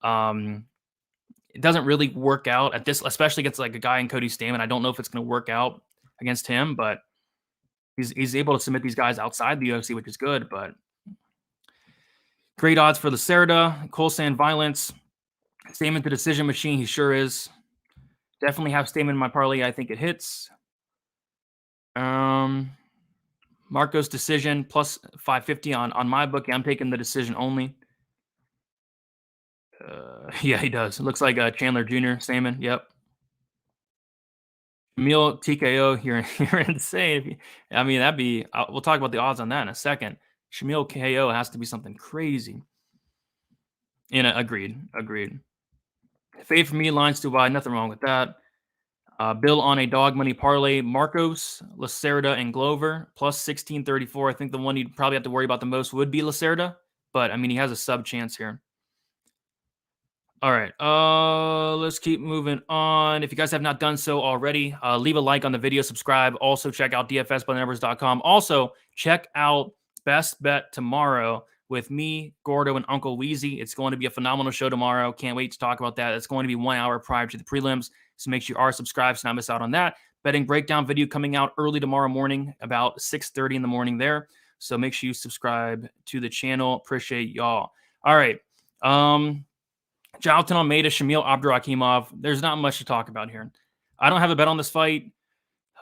It doesn't really work out at this, especially against like a guy in Cody Stammann. I don't know if it's going to work out against him, but he's able to submit these guys outside the UFC, which is good. But great odds for Lacerda. Colsan violence. Stammann the decision machine. He sure is. Definitely have Stammann in my parlay. I think it hits. Marco's decision plus 550 on my book. I'm taking the decision only. Yeah, he does. It looks like Chandler Jr. Stammann. Yep. Shamil TKO. You're insane. I mean, that'd be. We'll talk about the odds on that in a second. Shamil KO has to be something crazy. Agreed. Fade for me, lines too wide. Nothing wrong with that. Bill on a dog money parlay. Marcos, Lacerda, and Glover plus 1634. I think the one you'd probably have to worry about the most would be Lacerda, but I mean, he has a sub chance here. All right, let's keep moving on. If you guys have not done so already, leave a like on the video, subscribe. Also, check out dfsbythenumbers.com. Also, check out Best Bet tomorrow with me, Gordo, and Uncle Weezy. It's going to be a phenomenal show tomorrow. Can't wait to talk about that. It's going to be 1 hour prior to the prelims, so make sure you are subscribed so not miss out on that. Betting breakdown video coming out early tomorrow morning, about 6:30 in the morning there. So make sure you subscribe to the channel. Appreciate y'all. All right. Jailton Almeida, Shamil Abdurakhimov. There's not much to talk about here. I don't have a bet on this fight.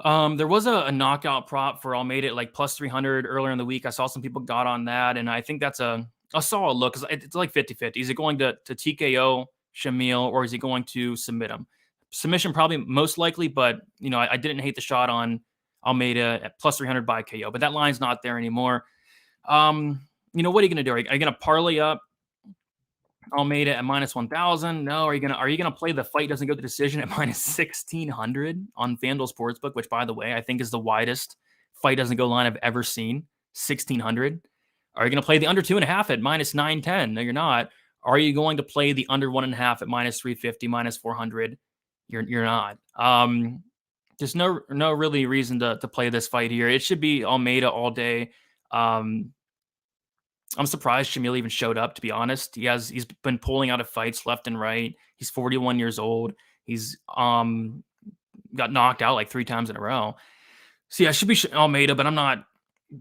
There was a knockout prop for Almeida at like plus 300 earlier in the week. I saw some people got on that, and I think that's a solid look because it's like 50-50. Is he going to TKO Shamil, or is he going to submit him? Submission probably most likely, but I didn't hate the shot on Almeida at plus 300 by KO, but that line's not there anymore. What are you going to do? Are you going to parlay up Almeida at minus 1,000? No. Are you gonna play the fight doesn't go to decision at minus 1,600 on FanDuel Sportsbook, which by the way I think is the widest fight doesn't go line I've ever seen. 1,600. Are you gonna play the under 2.5 at minus 910? No, you're not. Are you going to play the under 1.5 at minus 350, minus 400? You're not. There's no really reason to play this fight here. It should be Almeida all day. I'm surprised Shamil even showed up, to be honest. He's been pulling out of fights left and right. He's 41 years old. He's got knocked out like 3 times in a row. So yeah, it should be Almeida, but I'm not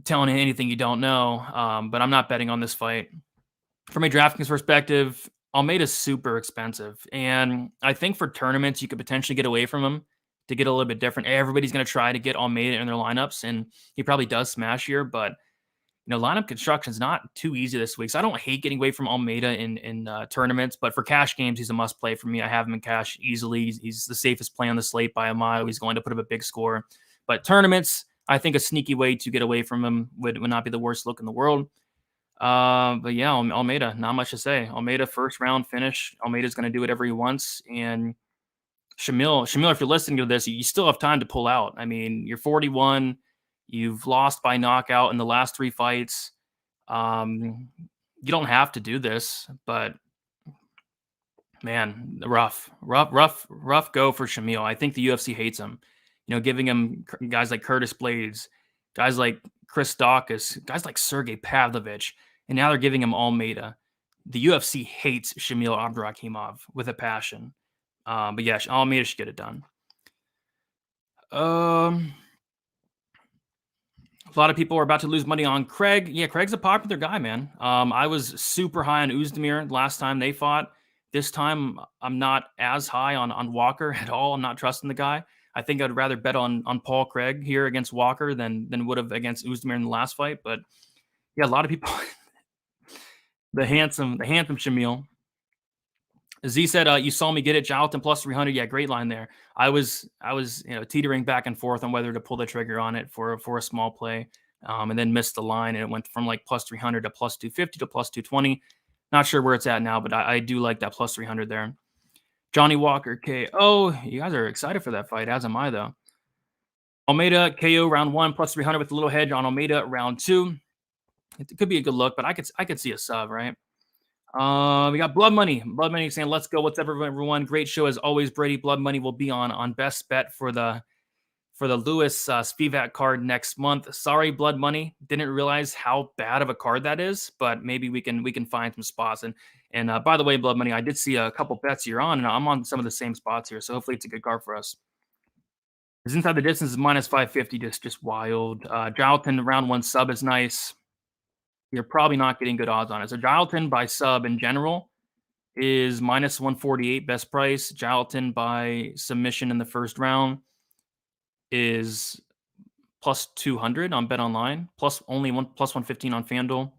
telling you anything you don't know. But I'm not betting on this fight. From a DraftKings perspective, Almeida's super expensive. And I think for tournaments, you could potentially get away from him to get a little bit different. Everybody's going to try to get Almeida in their lineups, and he probably does smash here, but lineup construction is not too easy this week. So I don't hate getting away from Almeida in tournaments, but for cash games, he's a must play for me. I have him in cash easily. He's the safest play on the slate by a mile. He's going to put up a big score. But tournaments, I think a sneaky way to get away from him would not be the worst look in the world. But yeah, Almeida, not much to say. Almeida first round finish. Almeida's going to do whatever he wants. And Shamil, if you're listening to this, you still have time to pull out. I mean, you're 41. You've lost by knockout in the last 3 fights. You don't have to do this, but man, rough go for Shamil. I think the UFC hates him. Giving him guys like Curtis Blades, guys like Chris Dawkins, guys like Sergey Pavlovich, and now they're giving him Almeida. The UFC hates Shamil Abdurakhimov with a passion. But yeah, Almeida should get it done. A lot of people are about to lose money on Craig. Yeah, Craig's a popular guy, man. I was super high on Uzdemir last time they fought. This time, I'm not as high on Walker at all. I'm not trusting the guy. I think I'd rather bet on Paul Craig here against Walker than would have against Uzdemir in the last fight. But yeah, a lot of people. the handsome Shamil. Z said, "You saw me get it, Jonathan plus 300." Yeah, great line there. I was teetering back and forth on whether to pull the trigger on it for a small play, and then missed the line, and it went from like plus 300 to plus 250 to plus 220. Not sure where it's at now, but I do like that plus 300 there. Johnny Walker KO. You guys are excited for that fight, as am I though. Almeida KO round 1 plus 300 with a little hedge on Almeida round 2. It could be a good look, but I could see a sub, right? We got Blood Money. Blood Money saying, "Let's go. What's up, everyone? Great show as always, Brady." Blood Money will be on best bet for the Lewis Spivak card next month. Sorry, Blood Money. Didn't realize how bad of a card that is, but maybe we can find some spots. And by the way, Blood Money, I did see a couple bets you're on, and I'm on some of the same spots here, so hopefully it's a good card for us. His inside the distance is minus 550, just wild. Jalton round 1 sub is nice. You're probably not getting good odds on it. So Jalton by sub in general is minus 148 best price. Jalton by submission in the first round is plus 200 on Bet Online, plus 115 on FanDuel.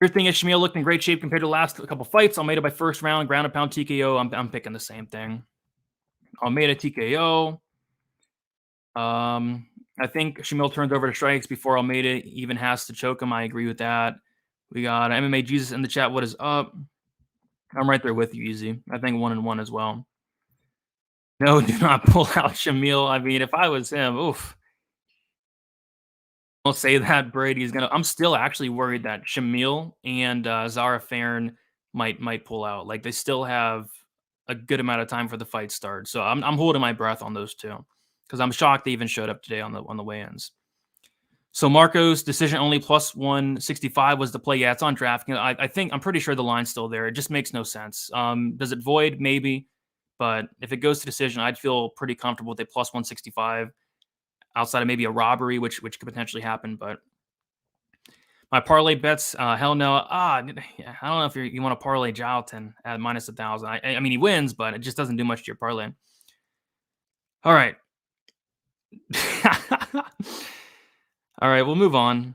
Your thing is Shamil looked in great shape compared to the last couple fights. Almeida by first round, ground and pound TKO. I'm picking the same thing. Almeida TKO. I think Shamil turns over to strikes before Almeida even has to choke him. I agree with that. We got MMA Jesus in the chat. What is up? I'm right there with you, Easy. I think 1-1 as well. No, do not pull out Shamil. I mean, if I was him, oof. Don't say that. Brady's gonna. I'm still actually worried that Shamil and Zara Farron might pull out. Like they still have a good amount of time for the fight start. So I'm holding my breath on those two because I'm shocked they even showed up today on the weigh-ins. So Marco's decision only plus 165 was the play. Yeah, it's on DraftKings. I'm pretty sure the line's still there. It just makes no sense. Does it void? Maybe. But if it goes to decision, I'd feel pretty comfortable with a plus 165 outside of maybe a robbery, which could potentially happen. But my parlay bets, hell no. I don't know if you want to parlay Jalton at minus 1,000. I mean, he wins, but it just doesn't do much to your parlay. All right. All right, we'll move on.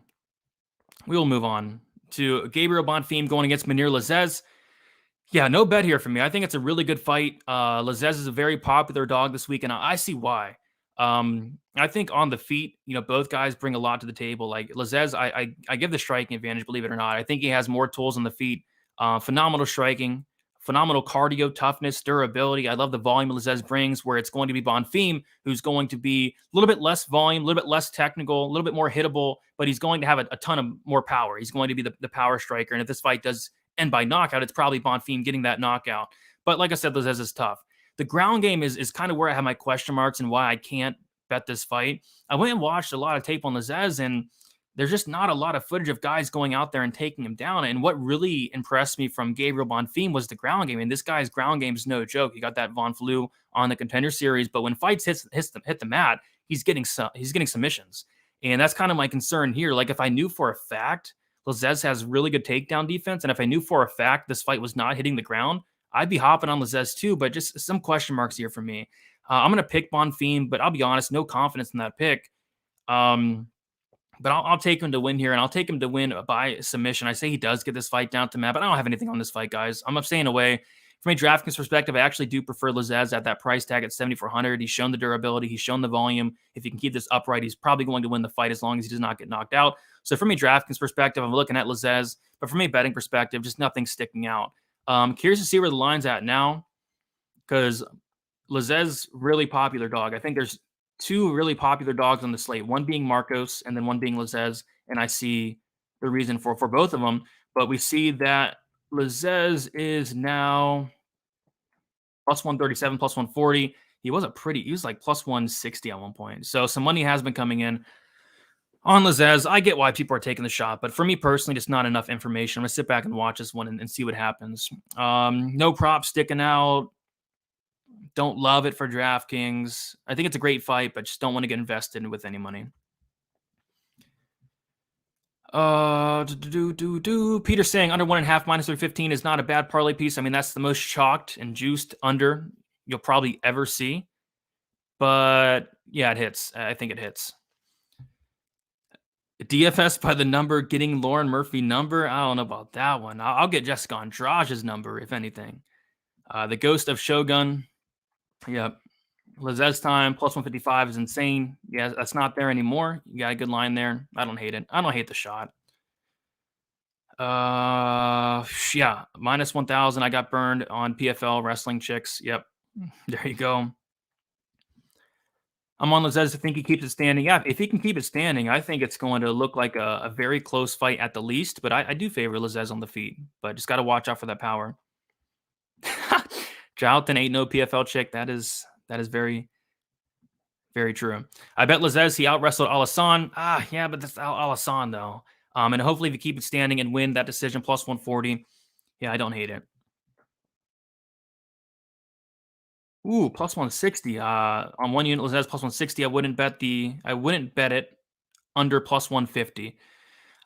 We will move on to Gabriel Bonfim going against Mounir Lazzez. Yeah, no bet here for me. I think it's a really good fight. Lazzez is a very popular dog this week, and I see why. I think on the feet, both guys bring a lot to the table. Like Lazzez, I give the striking advantage, believe it or not. I think he has more tools on the feet. Phenomenal striking, phenomenal cardio, toughness, durability. I love the volume Lazzez brings, where it's going to be Bonfim, who's going to be a little bit less volume, a little bit less technical, a little bit more hittable, but he's going to have a ton of more power. He's going to be the power striker. And if this fight does end by knockout, it's probably Bonfim getting that knockout. But like I said, Lazzez is tough. The ground game is kind of where I have my question marks and why I can't bet this fight. I went and watched a lot of tape on Lazzez, and there's just not a lot of footage of guys going out there and taking him down. And what really impressed me from Gabriel Bonfim was the ground game. And this guy's ground game is no joke. He got that Von Flue on the Contender Series, but when fights hit the mat, he's getting submissions. And that's kind of my concern here. Like, if I knew for a fact Lazzez has really good takedown defense, and if I knew for a fact this fight was not hitting the ground, I'd be hopping on Lazzez too. But just some question marks here for me. I'm going to pick Bonfim, but I'll be honest, no confidence in that pick. But I'll take him to win here, and I'll take him to win by submission. I say he does get this fight down to mat, but I don't have anything on this fight, guys. I'm staying away. From a DraftKings perspective, I actually do prefer Lazzez at that price tag at 7,400. He's shown the durability. He's shown the volume. If he can keep this upright, he's probably going to win the fight as long as he does not get knocked out. So from a DraftKings perspective, I'm looking at Lazzez. But from a betting perspective, just nothing sticking out. Curious to see where the line's at now, because Lazzez, really popular dog. I think there's two really popular dogs on the slate, one being Marcos and then one being Lazzez, and I see the reason for both of them. But we see that Lazzez is now plus 137, plus 140. He was like plus 160 at one point. So some money has been coming in on Lazzez. I get why people are taking the shot, but for me personally, just not enough information. I'm going to sit back and watch this one and see what happens. No props sticking out. Don't love it for DraftKings. I think it's a great fight, but just don't want to get invested with any money. Peter saying under 1.5 minus 315 is not a bad parlay piece. I mean, that's the most chalked and juiced under you'll probably ever see. But yeah, it hits. I think it hits. DFS by the number, getting Lauren Murphy number. I don't know about that one. I'll get Jessica Andrade's number, if anything. The Ghost of Shogun. Yep. Lazzez time, plus 155 is insane. Yeah, that's not there anymore. You got a good line there. I don't hate it. I don't hate the shot. Yeah, minus 1,000. I got burned on PFL Wrestling Chicks. Yep. There you go. I'm on Lazzez. I think he keeps it standing. Yeah, if he can keep it standing, I think it's going to look like a very close fight at the least. But I do favor Lazzez on the feet. But just got to watch out for that power. Jonathan ain't no PFL chick. That is very, very true. I bet Lazzez, he out-wrestled Alassane. Yeah, but that's Alassane, though. And hopefully if you keep it standing and win that decision, plus 140. Yeah, I don't hate it. Ooh, plus 160. On one unit, Lazzez plus 160. I wouldn't bet it under plus 150.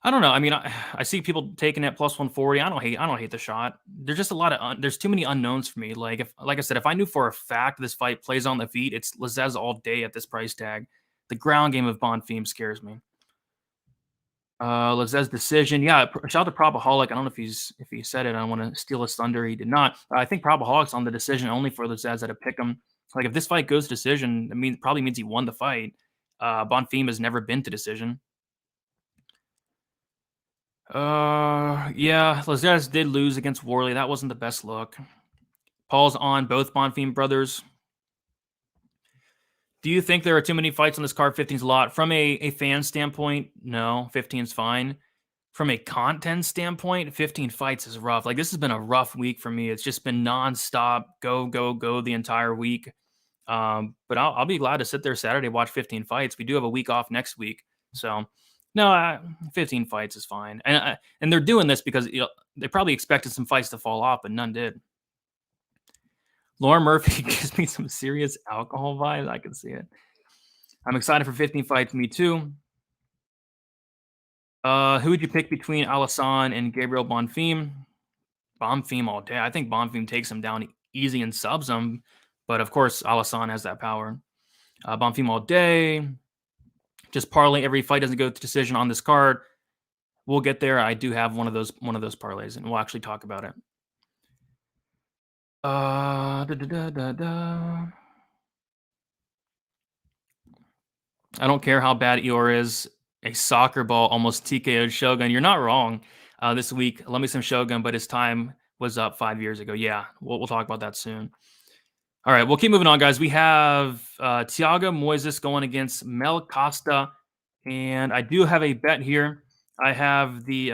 I don't know. I mean, I see people taking it plus 140. I don't hate the shot. There's just a lot of there's too many unknowns for me. Like I said, if I knew for a fact this fight plays on the feet, it's Lazzez all day at this price tag. The ground game of Bonfim scares me. Lazzez decision. Yeah, shout out to Probaholic. I don't know if he said it. I don't want to steal his thunder. He did not. I think Probaholic's on the decision only for Lazzez at a pick him. Like, if this fight goes to decision, probably means he won the fight. Bonfim has never been to decision. Yeah, Lazzez did lose against Worley. That wasn't the best look. Paul's on both Bonfim brothers. Do you think there are too many fights on this card? 15's a lot. From a fan standpoint, no, 15's fine. From a content standpoint, 15 fights is rough. Like, this has been a rough week for me. It's just been nonstop, go the entire week. But I'll be glad to sit there Saturday, watch 15 fights. We do have a week off next week, so no, 15 fights is fine. And they're doing this because they probably expected some fights to fall off, but none did. Lauren Murphy gives me some serious alcohol vibes. I can see it. I'm excited for 15 fights. Me too. Who would you pick between Alassane and Gabriel Bonfim? Bonfim all day. I think Bonfim takes him down easy and subs him, but of course Alassane has that power. Bonfim all day. Just parlay every fight doesn't go to decision on this card. We'll get there. I do have one of those parlays, and we'll actually talk about it. I don't care how bad Ihor is. A soccer ball almost TKO'd Shogun. You're not wrong. This week, love me some Shogun, but his time was up 5 years ago. Yeah, we'll talk about that soon. All right, we'll keep moving on, guys. We have Thiago Moises going against Mel Costa, and I do have a bet here. I have the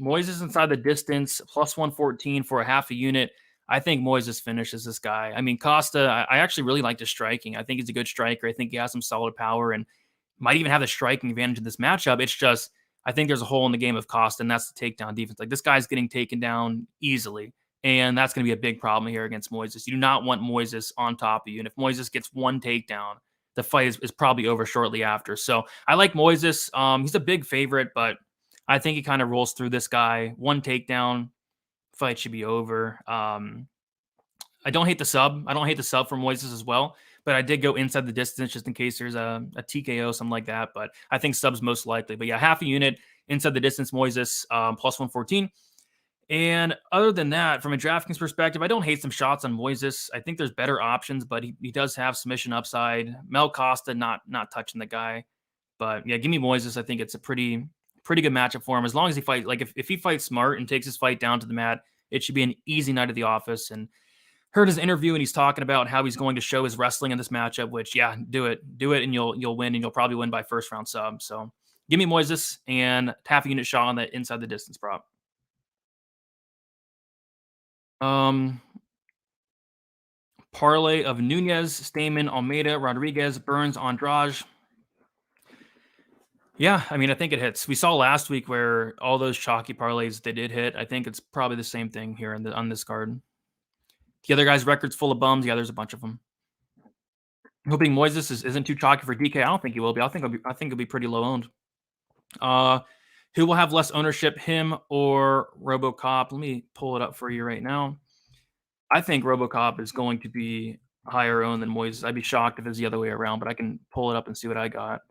Moises inside the distance, plus 114 for a half a unit. I think Moises finishes this guy. I mean, Costa, I actually really like his striking. I think he's a good striker. I think he has some solid power and might even have the striking advantage in this matchup. It's just, I think there's a hole in the game of Costa, and that's the takedown defense. Like, this guy's getting taken down easily, and that's going to be a big problem here against Moises. You do not want Moises on top of you, and if Moises gets one takedown, the fight is probably over shortly after. So I like Moises. He's a big favorite, but I think he kind of rolls through this guy. One takedown, fight should be over. I don't hate the sub. I don't hate the sub from Moises as well, but I did go inside the distance just in case there's a TKO, something like that. But I think sub's most likely. But yeah, half a unit inside the distance, Moises, plus 114. And other than that, from a DraftKings perspective, I don't hate some shots on Moises. I think there's better options, but he does have submission upside. Mel Costa, not touching the guy. But yeah, give me Moises. I think it's a pretty good matchup for him. As long as he fights, like if he fights smart and takes his fight down to the mat, it should be an easy night at the office. And heard his interview, and he's talking about how he's going to show his wrestling in this matchup, which, yeah, do it, and you'll win, and you'll probably win by first round sub. So give me Moises and half a unit shot on that inside the distance prop. Parlay of Nunez, Stamen, Almeida, Rodrigues, Burns, Andrade. Yeah, I mean, I think it hits. We saw last week where all those chalky parlays, they did hit. I think it's probably the same thing here on this card. The other guy's record's full of bums. Yeah, there's a bunch of them. I'm hoping Moises isn't too chalky for DK. I don't think he will be. I think it'll be pretty low owned. Who will have less ownership, him or RoboCop? Let me pull it up for you right now. I think RoboCop is going to be higher owned than Moises. I'd be shocked if it's the other way around, but I can pull it up and see what I got.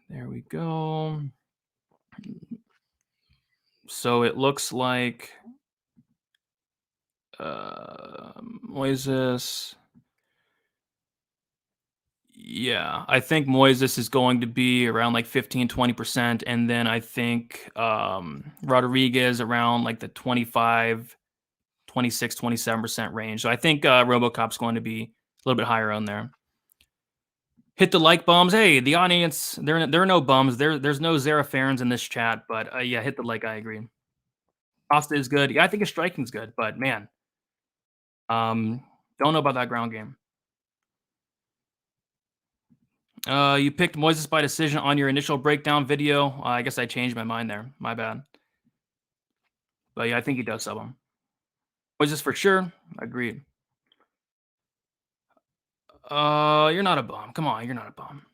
There we go. So it looks like Moises. Yeah, I think Moises is going to be around like 15-20%. And then I think Rodrigues around like the 25, 26, 27% range. So I think RoboCop's going to be a little bit higher on there. Hit the like bums. Hey, the audience, there are no bums. There's no Zerafarans in this chat, but yeah, hit the like. I agree. Costa is good. Yeah, I think his striking's good, but man, don't know about that ground game. You picked Moises by decision on your initial breakdown video. I guess I changed my mind there. My bad. But yeah, I think he does sub him. Moises for sure. Agreed. You're not a bum. Come on, you're not a bum.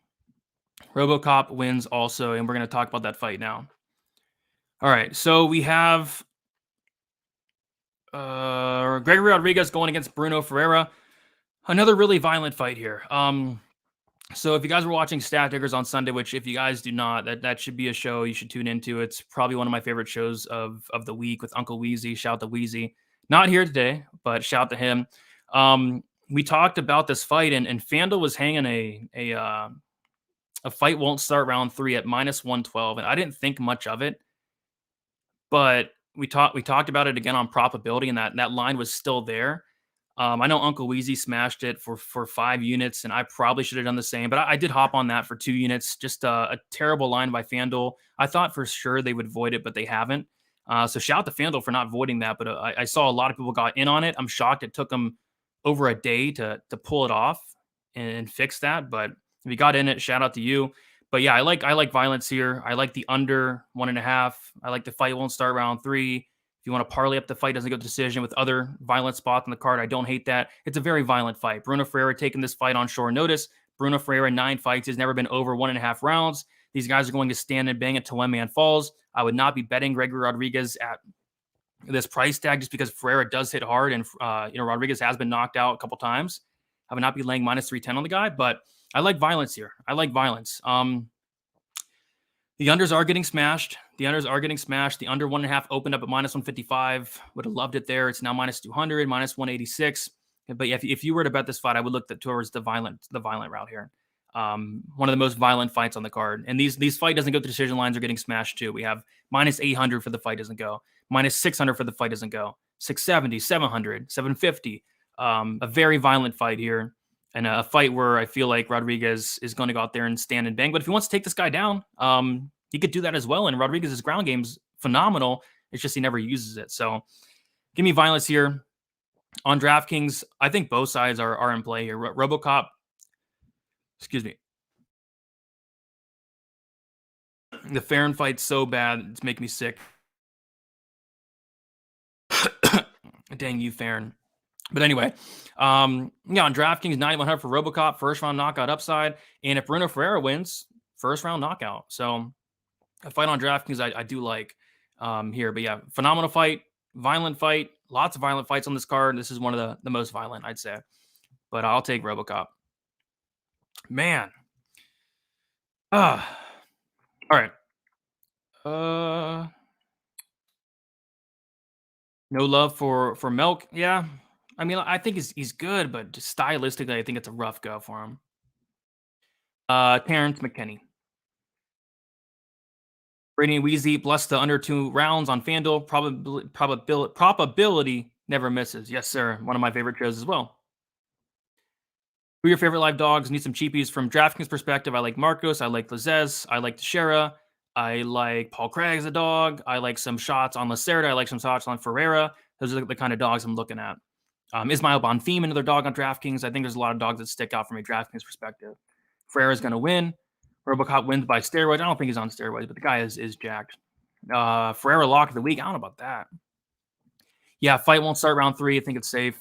RoboCop wins also, and we're going to talk about that fight now. All right, so we have Gregory Rodrigues going against Bruno Ferreira. Another really violent fight here. So if you guys were watching Stat Diggers on Sunday, which if you guys do not, that should be a show you should tune into. It's probably one of my favorite shows of the week with Uncle Wheezy. Shout to Wheezy. Not here today, but shout to him. We talked about this fight, and FanDuel was hanging a fight won't start round 3 at -112, and I didn't think much of it, but we talked about it again on probability, and that line was still there. I know Uncle Wheezy smashed it for 5 units, and I probably should have done the same, but I did hop on that for 2 units. Just a terrible line by FanDuel. I thought for sure they would void it, but they haven't. So shout out to FanDuel for not voiding that, but I saw a lot of people got in on it. I'm shocked it took them over a day to pull it off and fix that, but if you got in it, shout out to you. But yeah, I like violence here. I like the under 1.5. I like the fight won't start round 3. If you want to parlay up the fight doesn't go to decision with other violent spots on the card, I don't hate that. It's a very violent fight. Bruno Ferreira taking this fight on short notice. Bruno Ferreira, 9 fights, has never been over 1.5 rounds. These guys are going to stand and bang it till one man falls. I would not be betting Gregory Rodrigues at this price tag just because Ferreira does hit hard, and Rodrigues has been knocked out a couple times. I would not be laying -310 on the guy, but I like violence here. I like violence. The unders are getting smashed. The under 1.5 opened up at -155. Would have loved it there. It's now -200, -186. But if you were to bet this fight, I would look towards the violent route here. One of the most violent fights on the card. And these fight doesn't go to decision lines are getting smashed too. We have -800 for the fight doesn't go. -600 for the fight doesn't go. 670, 700, 750. A very violent fight here. And a fight where I feel like Rodrigues is going to go out there and stand and bang. But if he wants to take this guy down, he could do that as well. And Rodrigues' ground game's phenomenal. It's just he never uses it. So Give me violence here. On DraftKings, I think both sides are in play here. RoboCop, excuse me. The Farron fight's so bad, it's making me sick. Dang you, Farron. But anyway, on DraftKings, 9,100 for RoboCop, first round knockout upside. And if Bruno Ferreira wins, first round knockout. So a fight on DraftKings I do like here. But yeah, phenomenal fight, violent fight, lots of violent fights on this card. This is one of the most violent, I'd say. But I'll take RoboCop. Man. All right. No love for Melk. Yeah. I mean, I think he's good, but just stylistically, I think it's a rough go for him. Terrence McKinney. Brady Weezy plus the under 2 rounds on FanDuel. Probability never misses. Yes, sir. One of my favorite shows as well. Who are your favorite live dogs? Need some cheapies from DraftKings perspective. I like Marcos. I like Lazzez. I like Teixeira. I like Paul Craig as a dog. I like some shots on Lacerda. I like some shots on Ferreira. Those are the kind of dogs I'm looking at. Ismail Bonfim, another dog on DraftKings. I think there's a lot of dogs that stick out from a DraftKings perspective. Ferreira's going to win. RoboCop wins by steroids. I don't think he's on steroids, but the guy is jacked. Ferreira lock of the week. I don't know about that. Yeah, fight won't start round 3. I think it's safe.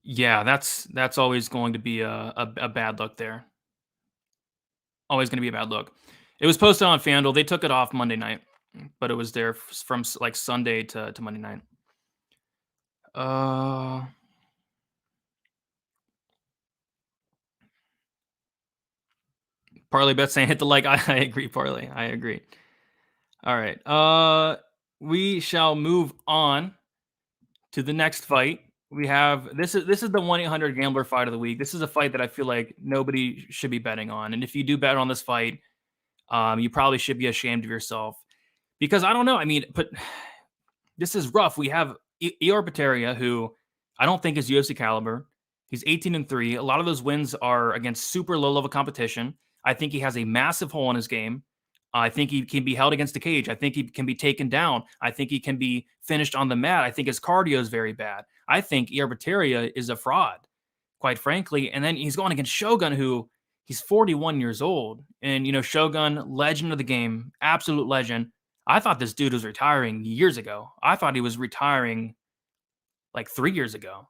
Yeah, that's always going to be a bad look there. Always going to be a bad look. It was posted on FanDuel. They took it off Monday night, but it was there from like Sunday to Monday night. Parlay bet saying hit the like. I agree, Parlay. I agree. All right. We shall move on to the next fight. We have this is the 1-800 gambler fight of the week. This is a fight that I feel like nobody should be betting on. And if you do bet on this fight, you probably should be ashamed of yourself. Because I don't know. I mean, but this is rough. We have Ihor Potieria, who I don't think is UFC caliber. He's 18-3. A lot of those wins are against super low-level competition. I think he has a massive hole in his game. I think he can be held against the cage. I think he can be taken down. I think he can be finished on the mat. I think his cardio is very bad. I think Ihor Potieria is a fraud, quite frankly. And then he's going against Shogun, who he's 41 years old. And, Shogun, legend of the game, absolute legend. I thought this dude was retiring years ago. I thought he was retiring like 3 years ago.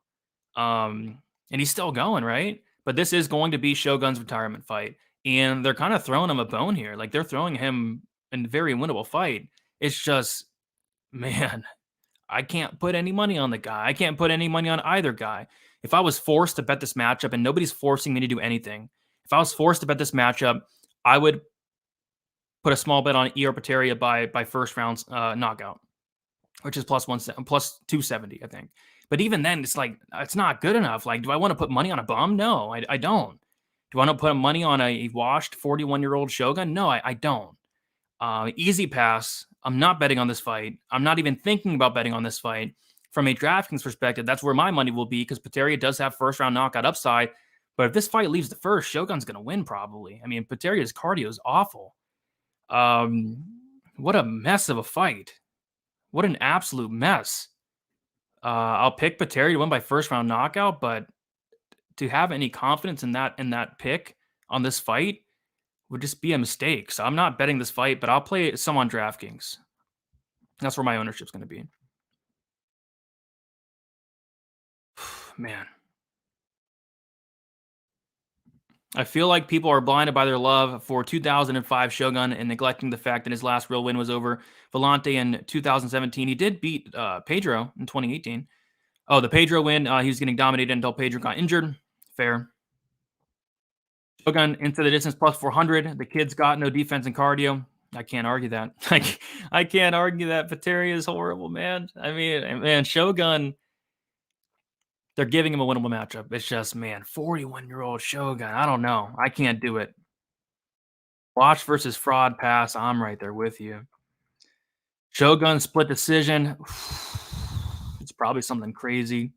And he's still going, right? But this is going to be Shogun's retirement fight. And they're kind of throwing him a bone here. Like, they're throwing him a very winnable fight. It's just, man, I can't put any money on the guy. I can't put any money on either guy. If I was forced to bet this matchup, and nobody's forcing me to do anything, if I was forced to bet this matchup, I would put a small bet on Ihor Potieria by first round knockout, which is plus 270, I think. But even then, it's like, it's not good enough. Like, do I want to put money on a bum? No, I don't. Do I want to put money on a washed 41-year-old Shogun? No, I don't. Easy pass. I'm not betting on this fight. I'm not even thinking about betting on this fight. From a DraftKings perspective, that's where my money will be, because Potieria does have first-round knockout upside. But if this fight leaves the first, Shogun's going to win probably. I mean, Poteria's cardio is awful. What a mess of a fight. What an absolute mess. I'll pick Potieria to win by first-round knockout, but to have any confidence in that pick on this fight would just be a mistake. So I'm not betting this fight, but I'll play some on DraftKings. That's where my ownership's going to be. Man. I feel like people are blinded by their love for 2005 Shogun and neglecting the fact that his last real win was over Volante in 2017. He did beat Pedro in 2018. Oh, the Pedro win, he was getting dominated until Pedro got injured. Fair. Shogun into the distance plus 400. The kid's got no defense and cardio. I can't argue that. I can't argue that. Potieria is horrible, man. I mean, man, Shogun, they're giving him a winnable matchup. It's just, man, 41-year-old Shogun. I don't know. I can't do it. Watch versus fraud pass. I'm right there with you. Shogun split decision. It's probably something crazy.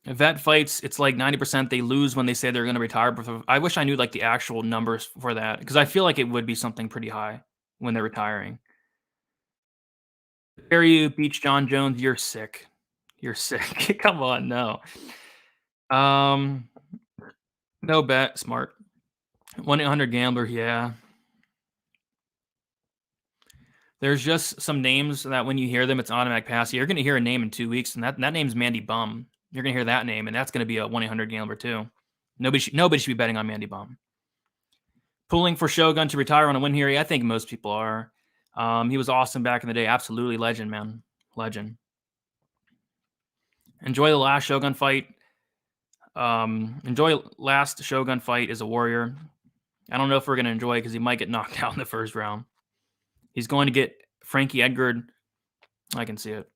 Vet fights, it's like 90% they lose when they say they're going to retire. But I wish I knew like the actual numbers for that, because I feel like it would be something pretty high when they're retiring. You Beach John Jones, you're sick. You're sick. Come on, no. No bet, smart. 1-800-GAMBLER, yeah. There's just some names that when you hear them, it's automatic pass. You're going to hear a name in 2 weeks, and that name's Mandy Bum. You're going to hear that name, and that's going to be a 1-800-GAMBLER too. Nobody should be betting on Mandy Bum. Pulling for Shogun to retire on a win here. Yeah, I think most people are. He was awesome back in the day. Absolutely legend, man. Legend. Enjoy the last Shogun fight. Enjoy last Shogun fight as a warrior. I don't know if we're going to enjoy it because he might get knocked out in the first round. He's going to get Frankie Edgar. I can see it.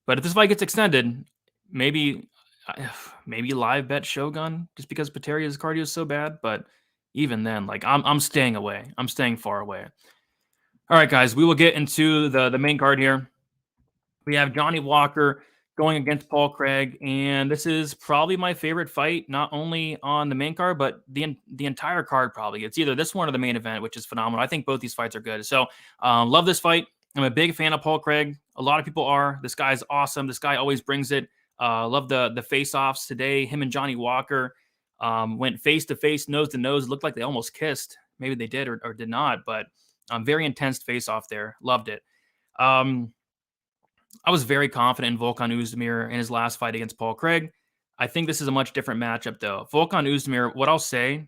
But if this fight gets extended, maybe live bet Shogun just because Potieria's cardio is so bad. But even then, like I'm staying away. I'm staying far away. All right, guys, we will get into the main card here. We have Johnny Walker going against Paul Craig, and this is probably my favorite fight, not only on the main card, but the entire card probably. It's either this one or the main event, which is phenomenal. I think both these fights are good. So love this fight. I'm a big fan of Paul Craig. A lot of people are. This guy's awesome. This guy always brings it. Love the face-offs today. Him and Johnny Walker went face-to-face, nose-to-nose. Looked like they almost kissed. Maybe they did or did not, but very intense face-off there. Loved it. I was very confident in Volkan Oezdemir in his last fight against Paul Craig. I think this is a much different matchup, though. Volkan Oezdemir, what I'll say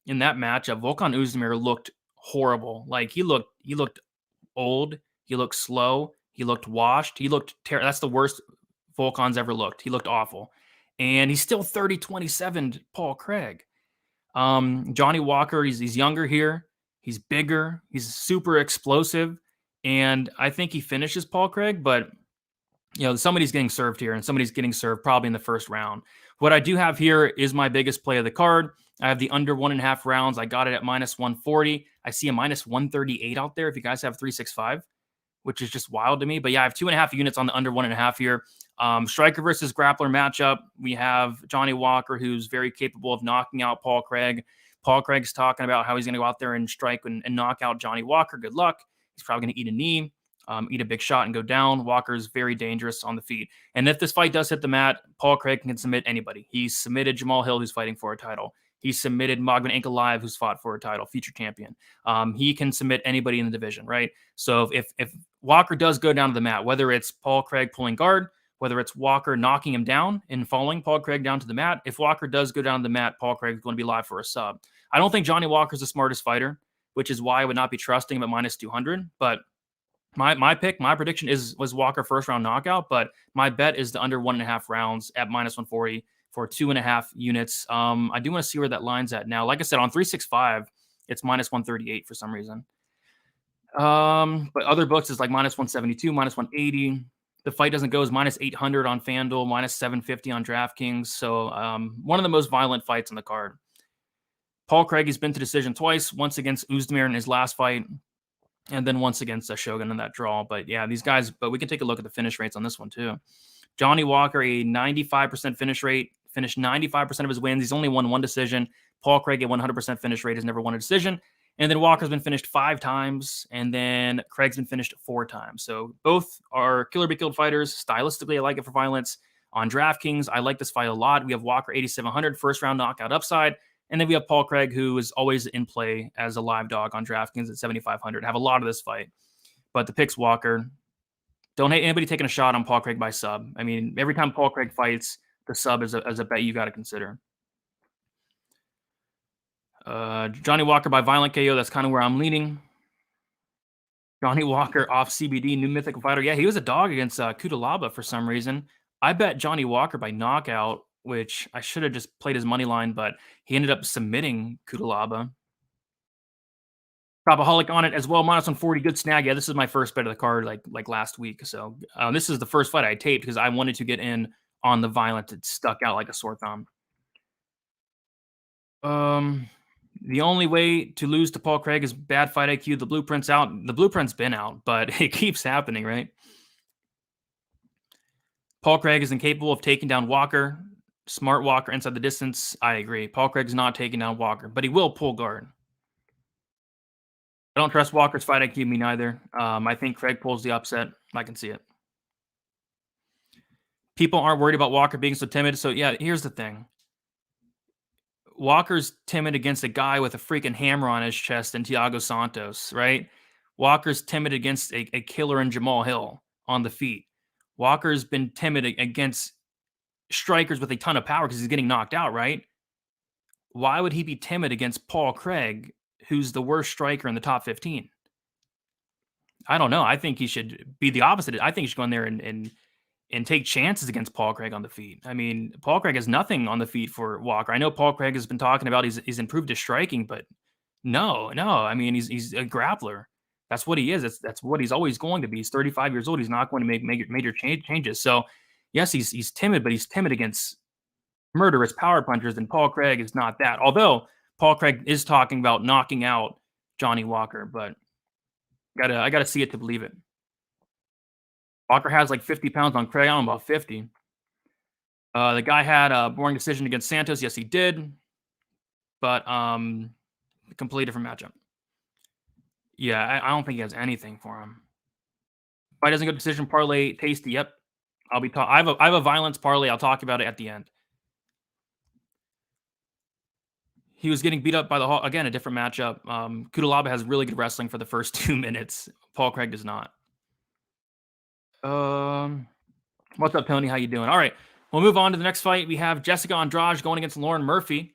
in that matchup, Volkan Oezdemir looked horrible. Like he looked old. He looked slow. He looked washed. He looked terrible. That's the worst Volkan's ever looked. He looked awful. And he's still 30-27 Paul Craig. Johnny Walker, he's younger here. He's bigger. He's super explosive. And I think he finishes Paul Craig, but somebody's getting served here, and somebody's getting served probably in the first round. What I do have here is my biggest play of the card. I have the under 1.5 rounds. I got it at -140. I see a -138 out there if you guys have 365, which is just wild to me. But yeah, I have 2.5 units on the under 1.5 here. Striker versus grappler matchup. We have Johnny Walker, who's very capable of knocking out Paul Craig. Paul Craig's talking about how he's going to go out there and strike and knock out Johnny Walker. Good luck. He's probably going to eat a knee. Eat a big shot and go down. Walker's very dangerous on the feet. And if this fight does hit the mat, Paul Craig can submit anybody. He submitted Jamahal Hill, who's fighting for a title. He submitted Magny Ankalaev, who's fought for a title, future champion. He can submit anybody in the division, right? So if Walker does go down to the mat, whether it's Paul Craig pulling guard, whether it's Walker knocking him down and following Paul Craig down to the mat, if Walker does go down to the mat, Paul Craig is going to be live for a sub. I don't think Johnny Walker's the smartest fighter, which is why I would not be trusting him at -200, but my prediction was Walker first round knockout, but my bet is the under 1.5 rounds at -140 for 2.5 units. I do want to see where that line's at now. Like I said, on 365, it's -138 for some reason. But other books is like -172, -180. The fight doesn't go as -800 on FanDuel, -750 on DraftKings. So one of the most violent fights on the card. Paul Craig has been to decision twice, once against Oezdemir in his last fight, and then once against Shogun in that draw. But yeah, these guys, but we can take a look at the finish rates on this one too. Johnny Walker, a 95% finish rate, finished 95% of his wins. He's only won one decision. Paul Craig, a 100% finish rate, has never won a decision. And then Walker's been finished 5 times, and then Craig's been finished 4 times. So both are killer be killed fighters. Stylistically, I like it for violence. On DraftKings, I like this fight a lot. We have Walker 8,700, first round knockout upside. And then we have Paul Craig, who is always in play as a live dog on DraftKings at 7,500. Have a lot of this fight. But the pick's Walker. Don't hate anybody taking a shot on Paul Craig by sub. I mean, every time Paul Craig fights, the sub is a bet you got to consider. Johnny Walker by violent KO. That's kind of where I'm leaning. Johnny Walker off CBD, new mythical fighter. Yeah, he was a dog against Cutelaba for some reason. I bet Johnny Walker by knockout, which I should have just played his money line, but he ended up submitting Cutelaba. Propaholic on it as well, -140, good snag. Yeah, this is my first bet of the card like last week. So this is the first fight I taped because I wanted to get in on the violence. It stuck out like a sore thumb. The only way to lose to Paul Craig is bad fight IQ. The blueprint's out. The blueprint's been out, but it keeps happening, right? Paul Craig is incapable of taking down Walker. Smart Walker inside the distance. I agree. Paul Craig's not taking down Walker, but he will pull guard. I don't trust Walker's fight IQ, me neither. I think Craig pulls the upset. I can see it. People aren't worried about Walker being so timid. So, yeah, here's the thing. Walker's timid against a guy with a freaking hammer on his chest and Thiago Santos, right? Walker's timid against a killer in Jamahal Hill on the feet. Walker's been timid against strikers with a ton of power because he's getting knocked out, right? Why would he be timid against Paul Craig, who's the worst striker in the top 15? I don't know. I think he should be the opposite. I think he should go in there and take chances against Paul Craig on the feet. I mean, Paul Craig has nothing on the feet for Walker. I know Paul Craig has been talking about he's improved his striking, but no. I mean, he's a grappler. That's what he is. That's what he's always going to be. He's 35 years old. He's not going to make major changes. So, yes, he's timid, but he's timid against murderous power punchers, and Paul Craig is not that. Although Paul Craig is talking about knocking out Johnny Walker, but I gotta see it to believe it. Walker has like 50 pounds on Craig. I don't know about 50. The guy had a boring decision against Santos. Yes, he did. But completely different matchup. Yeah, I don't think he has anything for him. Fight doesn't go decision parlay. Tasty. Yep. I have a violence parlay. I'll talk about it at the end. He was getting beat up by the Hawk. Again, a different matchup. Kudalaba has really good wrestling for the first 2 minutes. Paul Craig does not. What's up, Tony? How you doing? All right, we'll move on to the next fight. We have Jessica Andrade going against Lauren Murphy.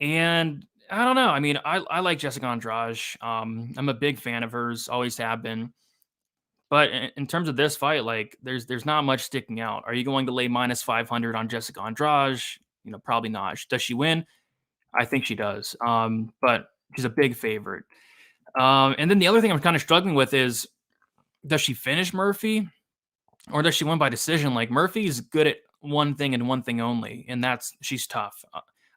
And I don't know. I mean, I like Jessica Andrade. I'm a big fan of hers, always have been. But in terms of this fight, like there's not much sticking out. Are you going to lay minus 500 on Jessica Andrade? Probably not. Does she win? I think she does. But she's a big favorite. And then the other thing I'm kind of struggling with is, does she finish Murphy or does she win by decision? Like, Murphy's good at one thing and one thing only, and that's she's tough.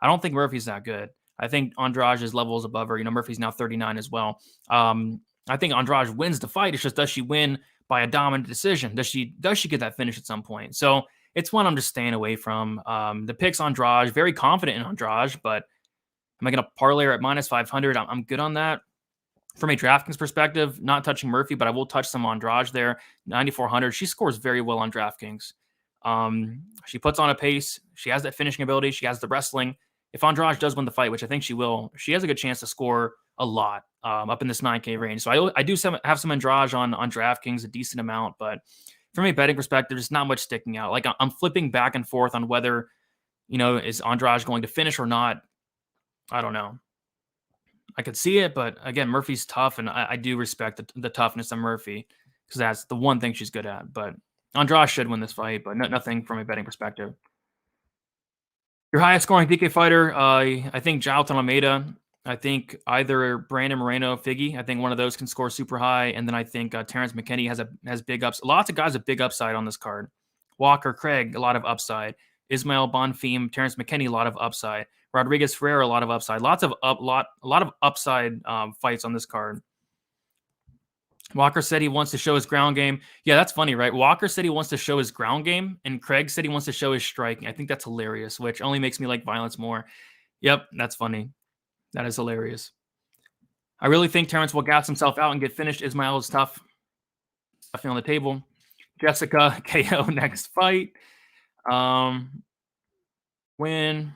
I don't think Murphy's that good. I think Andrade's level is above her. Murphy's now 39 as well. I think Andrade wins the fight. It's just, does she win by a dominant decision? Does she get that finish at some point? So it's one I'm just staying away from. The picks Andrade, very confident in Andrade, but am I going to parlay her at minus 500? I'm good on that. From a DraftKings perspective, not touching Murphy, but I will touch some Andrade there. 9,400. She scores very well on DraftKings. She puts on a pace. She has that finishing ability. She has the wrestling. If Andrade does win the fight, which I think she will, she has a good chance to score a lot up in this 9K range. So I do have some Andrade on DraftKings, a decent amount. But from a betting perspective, there's not much sticking out. Like, I'm flipping back and forth on whether, is Andrade going to finish or not. I don't know. I could see it, but again, Murphy's tough, and I do respect the toughness of Murphy because that's the one thing she's good at. But Andrade should win this fight, but nothing from a betting perspective. Your highest scoring DK fighter, I think Jailton Almeida. I think either Brandon Moreno, Figgy. I think one of those can score super high, and then I think Terrence McKinney has big ups. Lots of guys with big upside on this card. Walker, Craig, a lot of upside. Ismail, Bonfim, Terrence McKinney, a lot of upside. Rodrigues, Ferreira, a lot of upside. A lot of upside fights on this card. Walker said he wants to show his ground game. Yeah, that's funny, right? Walker said he wants to show his ground game, and Craig said he wants to show his striking. I think that's hilarious, which only makes me like violence more. Yep, that's funny. That is hilarious. I really think Terrence will gas himself out and get finished. Ismail is tough. Definitely on the table. Jessica, KO next fight. Win.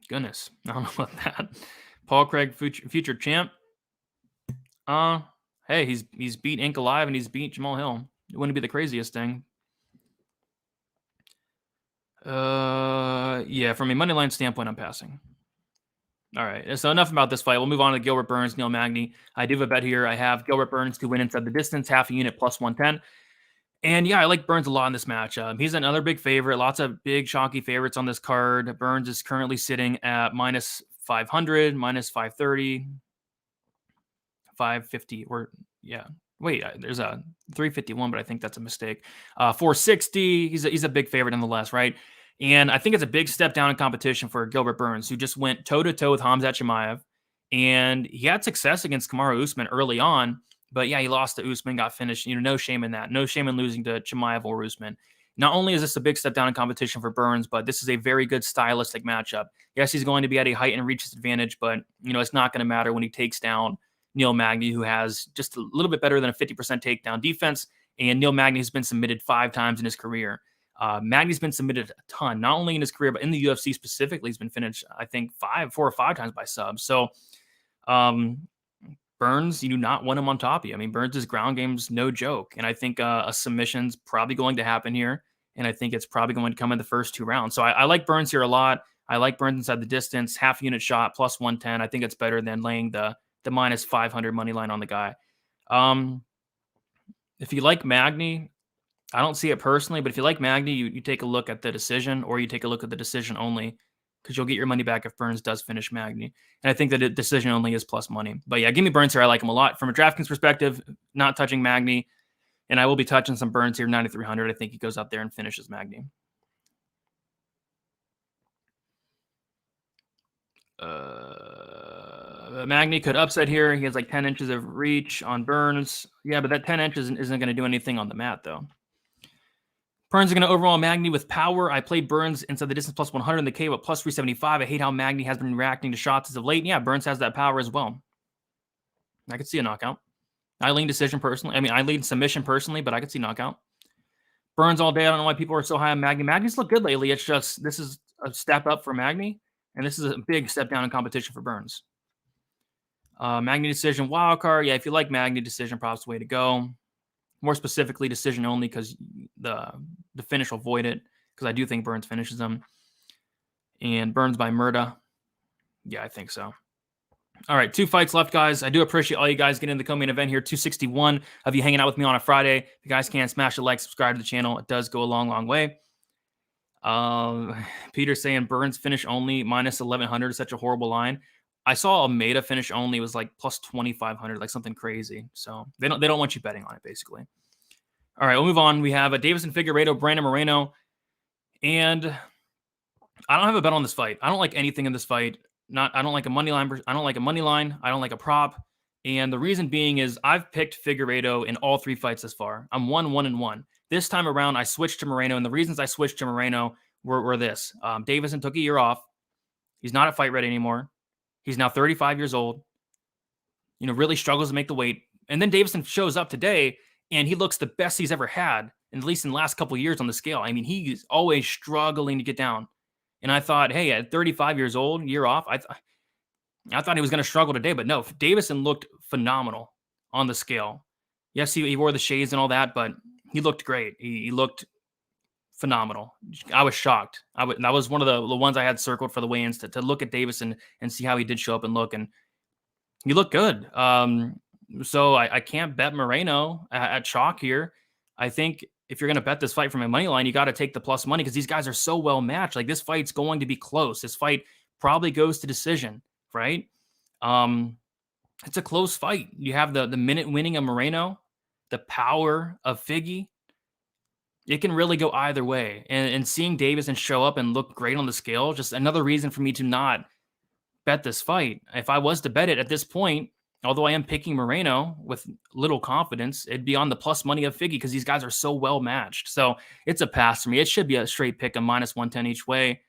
Goodness, I don't know about that. Paul Craig, future champ. Hey, he's beat Ink Alive and he's beat Jamahal Hill. It wouldn't be the craziest thing. Yeah, from a money line standpoint, I'm passing. All right, so enough about this fight. We'll move on to Gilbert Burns, Neil Magny. I do have a bet here. I have Gilbert Burns to win inside the distance, half a unit, plus 110. And yeah, I like Burns a lot in this matchup. He's another big favorite. Lots of big, chonky favorites on this card. Burns is currently sitting at minus 500, minus 530, 550, or yeah. Wait, there's a 351, but I think that's a mistake. 460. He's a big favorite nonetheless, right? And I think it's a big step down in competition for Gilbert Burns, who just went toe-to-toe with Khamzat Chimaev. And he had success against Kamaru Usman early on. But yeah, he lost to Usman, got finished. No shame in that. No shame in losing to Chimaev or Usman. Not only is this a big step down in competition for Burns, but this is a very good stylistic matchup. Yes, he's going to be at a height and reach disadvantage, but it's not going to matter when he takes down Neil Magny, who has just a little bit better than a 50% takedown defense. And Neil Magny has been submitted 5 times in his career. Magny's been submitted a ton, not only in his career, but in the UFC specifically. He's been finished, I think, 4 or 5 times by subs. So Burns, you do not want him on top of you. I mean, Burns' ground game's no joke. And I think a submission's probably going to happen here. And I think it's probably going to come in the first 2 rounds. So I like Burns here a lot. I like Burns inside the distance, half unit shot, plus 110. I think it's better than laying the minus 500 money line on the guy. If you like Magny, I don't see it personally, but if you like Magny, you take a look at the decision, or you take a look at the decision only, because you'll get your money back if Burns does finish Magny. And I think that decision only is plus money. But yeah, give me Burns here. I like him a lot. From a DraftKings perspective, not touching Magny, and I will be touching some Burns here, 9,300. I think he goes out there and finishes Magny. Magny could upset here. He has like 10 inches of reach on Burns. Yeah, but that 10 inches isn't going to do anything on the mat, though. Burns are going to overall Magny with power. I played Burns inside the distance plus 100 in the K, but plus 375. I hate how Magny has been reacting to shots as of late. Yeah, Burns has that power as well. I could see a knockout. I lean decision personally. I mean, I lean submission personally, but I could see knockout. Burns all day. I don't know why people are so high on Magny. Magny's looked good lately. It's just, this is a step up for Magny, and this is a big step down in competition for Burns. Magny decision, wild card. Yeah, if you like Magny, decision props the way to go. More specifically, decision only, because the finish will void it, because I do think Burns finishes them. And Burns by Murda. Yeah, I think so. All right, 2 fights left, guys. I do appreciate all you guys getting in the co-main event here. 261 of you hanging out with me on a Friday. If you guys can, smash a like, subscribe to the channel. It does go a long, long way. Peter saying Burns finish only minus 1,100 is such a horrible line. I saw Almeida finish only was like plus 2,500, like something crazy. So they don't want you betting on it, basically. All right, we'll move on. We have a Deiveson, Figueiredo, Brandon Moreno, and I don't have a bet on this fight. I don't like anything in this fight. I don't like a money line. I don't like a money line. I don't like a prop. And the reason being is I've picked Figueiredo in all 3 fights thus far. I'm 1-1-1. This time around, I switched to Moreno, and the reasons I switched to Moreno were this. Deiveson took a year off. He's not at fight ready anymore. He's now 35 years old. Really struggles to make the weight. And then Deiveson shows up today, and he looks the best he's ever had, at least in the last couple of years on the scale. I mean, he's always struggling to get down. And I thought, hey, at 35 years old, year off, I thought he was going to struggle today. But no, Deiveson looked phenomenal on the scale. Yes, he wore the shades and all that, but he looked great. He looked phenomenal. I was shocked. That was one of the ones I had circled for the weigh-ins to look at Deiveson and see how he did show up and look. And he looked good. So I can't bet Moreno at chalk here. I think if you're going to bet this fight from a money line, you got to take the plus money, because these guys are so well matched. Like, this fight's going to be close. This fight probably goes to decision, right? It's a close fight. You have the minute winning of Moreno, the power of Figgy. It can really go either way. And seeing Deiveson show up and look great on the scale, just another reason for me to not bet this fight. If I was to bet it at this point, although I am picking Moreno with little confidence, it'd be on the plus money of Figgy, because these guys are so well matched. So it's a pass for me. It should be a straight pick of minus 110 each way.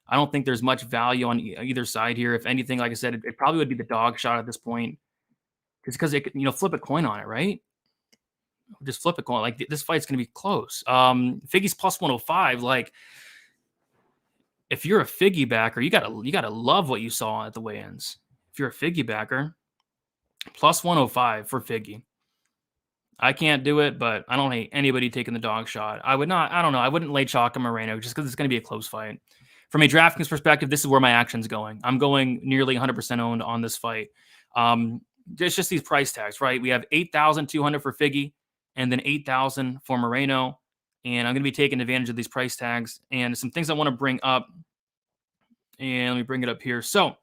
I don't think there's much value on either side here. If anything, like I said, it probably would be the dog shot at this point. It's because it could, flip a coin on it, right? Just flip a coin. Like, this fight's going to be close. Figgy's plus 105. Like, if you're a Figgy backer, you gotta love what you saw at the weigh-ins. If you're a Figgy backer, plus 105 for Figgy. I can't do it, but I don't hate anybody taking the dog shot. I would not. I don't know. I wouldn't lay chalk on Moreno just because it's going to be a close fight. From a DraftKings perspective, this is where my action's going. I'm going nearly 100% owned on this fight. It's just these price tags, right? We have 8,200 for Figgy, and then 8,000 for Moreno. And I'm going to be taking advantage of these price tags and some things I want to bring up. And let me bring it up here. So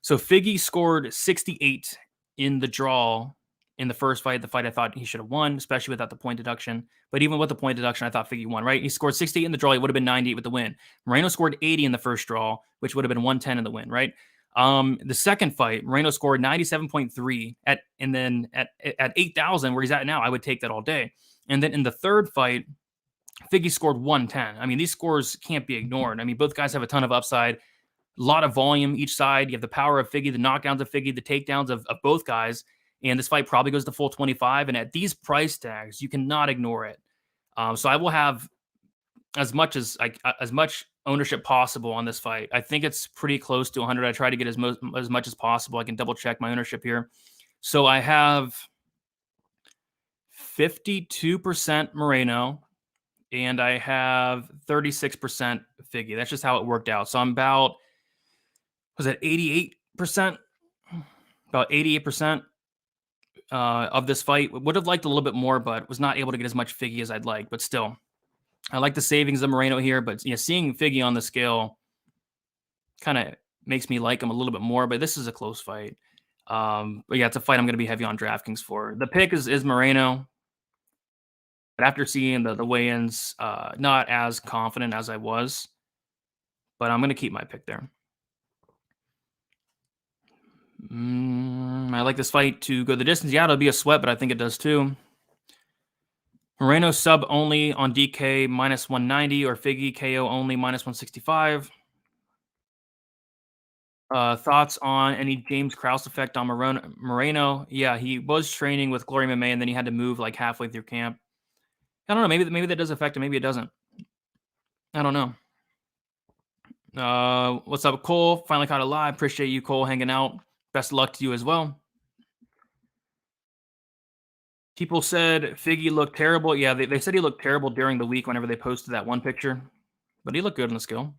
Figgy scored 68 in the draw in the first fight, the fight I thought he should have won, especially without the point deduction. But even with the point deduction, I thought Figgy won, right? He scored 68 in the draw. He would have been 98 with the win. Moreno scored 80 in the first draw, which would have been 110 in the win, right? The second fight, Moreno scored 97.3 at 8,000, where he's at now. I would take that all day. And then in the third fight, Figgy scored 110. I mean, these scores can't be ignored. I mean, both guys have a ton of upside, a lot of volume each side. You have the power of Figgy, the knockdowns of Figgy, the takedowns of both guys. And this fight probably goes to full 25. And at these price tags, you cannot ignore it. So I will have as much ownership possible on this fight. I think it's pretty close to 100. I try to get as much as possible. I can double check my ownership here. So I have 52% Moreno, and I have 36% Figgy. That's just how it worked out. So I'm about, was it 88%? About 88% of this fight. Would have liked a little bit more, but was not able to get as much Figgy as I'd like. But still, I like the savings of Moreno here. But seeing Figgy on the scale kind of makes me like him a little bit more. But this is a close fight. But yeah, it's a fight I'm going to be heavy on DraftKings for. The pick is Moreno. But after seeing the weigh-ins, not as confident as I was. But I'm going to keep my pick there. I like this fight to go the distance. Yeah, it'll be a sweat, but I think it does too. Moreno sub only on DK minus 190 or Figgy KO only minus 165. Thoughts on any James Krause effect on Moreno? Yeah, he was training with Glory MMA and then he had to move like halfway through camp. I don't know. Maybe that does affect him. Maybe it doesn't. I don't know. What's up, Cole? Finally caught it live. Appreciate you, Cole, hanging out. Best of luck to you as well. People said Figgy looked terrible. Yeah, they said he looked terrible during the week whenever they posted that one picture. But he looked good in the skill.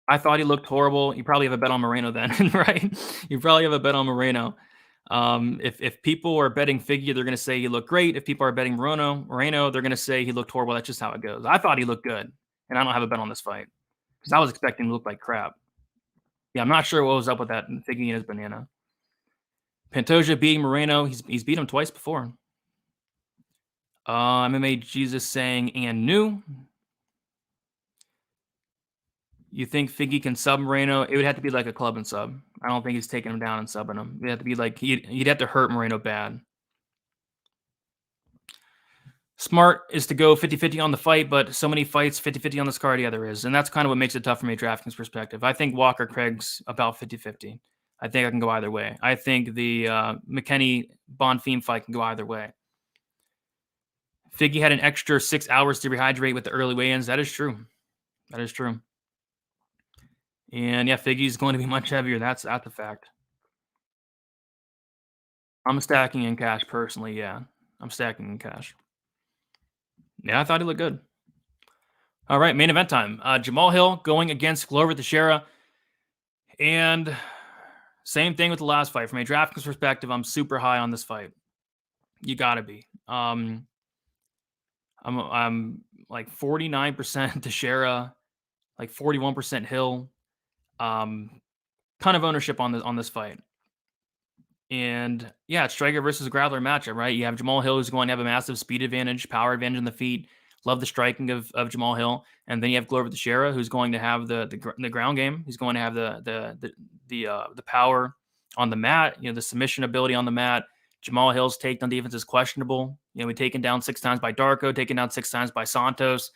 I thought he looked horrible. You probably have a bet on Moreno then, right? You probably have a bet on Moreno. If people are betting Figgy, they're going to say he looked great. If people are betting Moreno, they're going to say he looked horrible. That's just how it goes. I thought he looked good, and I don't have a bet on this fight because I was expecting him to look like crap. Yeah, I'm not sure what was up with that Figgy and his banana. Pantoja beating Moreno. He's beat him twice before. MMA Jesus saying and new. You think Figgy can sub Moreno? It would have to be like a club and sub. I don't think he's taking him down and subbing him. It'd have to be like he'd have to hurt Moreno bad. Smart is to go 50-50 on the fight, but so many fights 50-50 on this card. Yeah, there is. And that's kind of what makes it tough for me, DraftKings perspective. I think Walker Craig's about 50-50. I think I can go either way. I think the McKinney Bonfim fight can go either way. Figgy had an extra 6 hours to rehydrate with the early weigh-ins. That is true. That is true. And yeah, Figgy's going to be much heavier. That's a fact. I'm stacking in cash personally. Yeah, I'm stacking in cash. Yeah, I thought he looked good. All right, main event time. Jamahal Hill going against Glover Teixeira. And same thing with the last fight. From a DraftKings perspective, I'm super high on this fight. You got to be. I'm like 49% Teixeira, like 41% Hill. Ton of ownership on this fight. And yeah, it's striker versus grappler matchup, right? You have Jamahal Hill, who's going to have a massive speed advantage, power advantage in the feet. Love the striking of Jamahal Hill. And then you have Glover Teixeira, who's going to have the ground game. He's going to have the power on the mat, the submission ability on the mat. Jamahal Hill's takedown defense is questionable. We've taken down 6 times by Darko, taken down 6 times by Santos.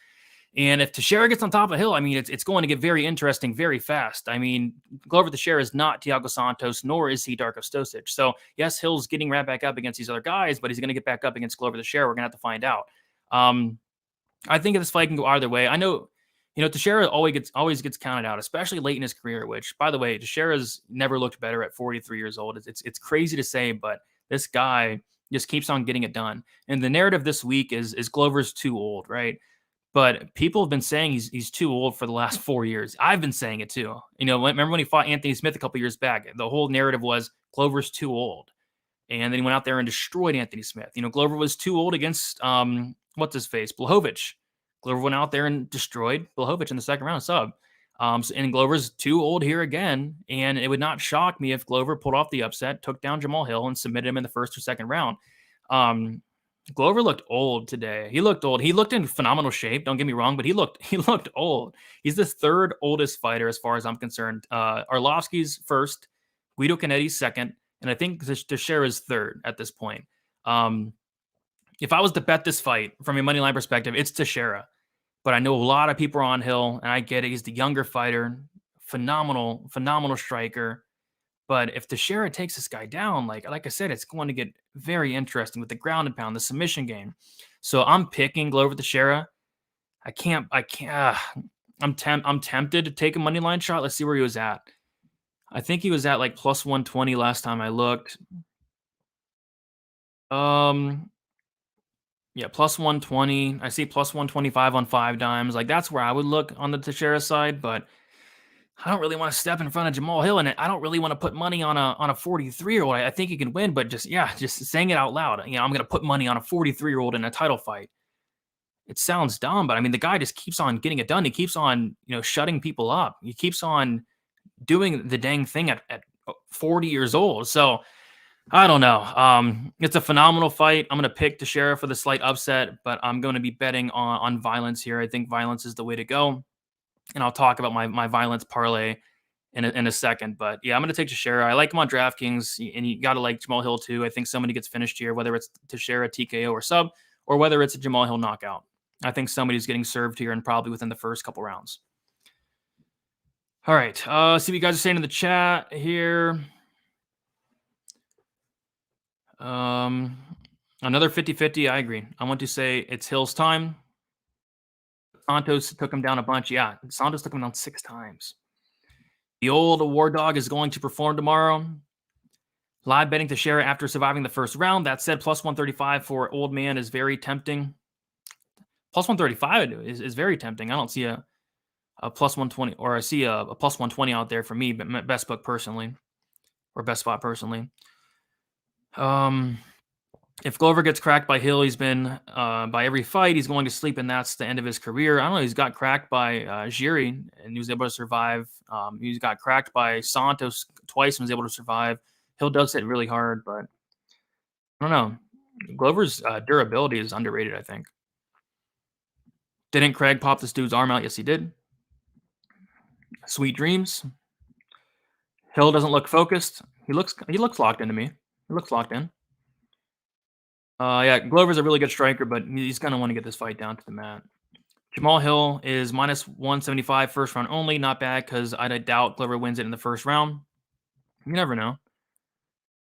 And if Teixeira gets on top of Hill, I mean, it's going to get very interesting very fast. I mean, Glover Teixeira is not Thiago Santos, nor is he Darko Stosic. So, yes, Hill's getting right back up against these other guys, but he's going to get back up against Glover Teixeira. We're going to have to find out. I think this fight can go either way. I know, Teixeira always gets counted out, especially late in his career, which, by the way, Teixeira's never looked better at 43 years old. It's crazy to say, but this guy just keeps on getting it done. And the narrative this week is Glover's too old, right? But people have been saying he's too old for the last 4 years. I've been saying it too. Remember when he fought Anthony Smith a couple years back? The whole narrative was Glover's too old. And then he went out there and destroyed Anthony Smith. Glover was too old against, what's his face? Blachowicz. Glover went out there and destroyed Blachowicz in the second round sub. And Glover's too old here again. And it would not shock me if Glover pulled off the upset, took down Jamahal Hill, and submitted him in the first or second round. Glover looked old today. He looked old. He looked in phenomenal shape. Don't get me wrong, but he looked old. He's the third oldest fighter as far as I'm concerned. Arlovsky's first, Guido Canetti's second, and I think Teixeira's third at this point. If I was to bet this fight from a money line perspective, it's Teixeira. But I know a lot of people are on Hill, and I get it. He's the younger fighter, phenomenal striker. But if Teixeira takes this guy down, like I said, it's going to get very interesting with the ground and pound, the submission game. So I'm picking Glover Teixeira. I'm tempted to take a money line shot. Let's see where he was at. I think he was at like plus 120 last time I looked. Yeah, plus 120. I see plus 125 on 5 dimes. Like that's where I would look on the Teixeira side, but I don't really want to step in front of Jamahal Hill, and I don't really want to put money on a 43-year-old. I think he can win, but just saying it out loud. I'm going to put money on a 43-year-old in a title fight. It sounds dumb, but I mean the guy just keeps on getting it done. He keeps on shutting people up. He keeps on doing the dang thing at 40 years old. So I don't know. It's a phenomenal fight. I'm going to pick Teixeira for the slight upset, but I'm going to be betting on violence here. I think violence is the way to go. And I'll talk about my violence parlay in a second. But yeah, I'm going to take Teixeira. I like him on DraftKings, and you got to like Jamahal Hill too. I think somebody gets finished here, whether it's Teixeira, TKO, or sub, or whether it's a Jamahal Hill knockout. I think somebody's getting served here and probably within the first couple rounds. All right. See what you guys are saying in the chat here. Another 50-50. I agree. I want to say it's Hill's time. Santos took him down a bunch. Yeah, Santos took him down 6 times. The old war dog is going to perform tomorrow. Live betting Teixeira after surviving the first round. That said, plus 135 for old man is very tempting. Plus 135 is very tempting. I don't see a plus 120, or I see a plus 120 out there for me, but best book personally, or best spot personally. If Glover gets cracked by Hill, he's been by every fight, he's going to sleep, and that's the end of his career. I don't know. He's got cracked by Jiri, and he was able to survive. He's got cracked by Santos twice and was able to survive. Hill does hit really hard, but I don't know. Glover's durability is underrated, I think. Didn't Craig pop this dude's arm out? Yes, he did. Sweet dreams. Hill doesn't look focused. He looks locked into me. He looks locked in. Yeah, Glover's a really good striker, but he's going to want to get this fight down to the mat. Jamahal Hill is minus 175 first round only. Not bad, because I doubt Glover wins it in the first round. You never know.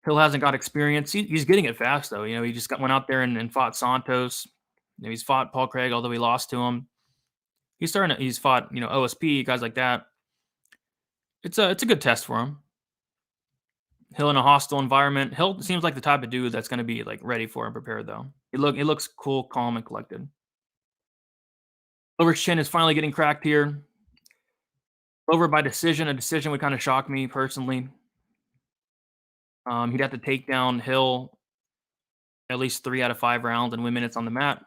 Hill hasn't got experience. He's getting it fast, though. He just went out there and fought Santos. He's fought Paul Craig, although he lost to him. He's fought, OSP, guys like that. It's a good test for him. Hill in a hostile environment. Hill seems like the type of dude that's going to be like ready for and prepared, though. He looks cool, calm, and collected. Glover's chin is finally getting cracked here. Glover by decision. A decision would kind of shock me personally. He'd have to take down Hill at least 3 out of 5 rounds and win minutes on the mat.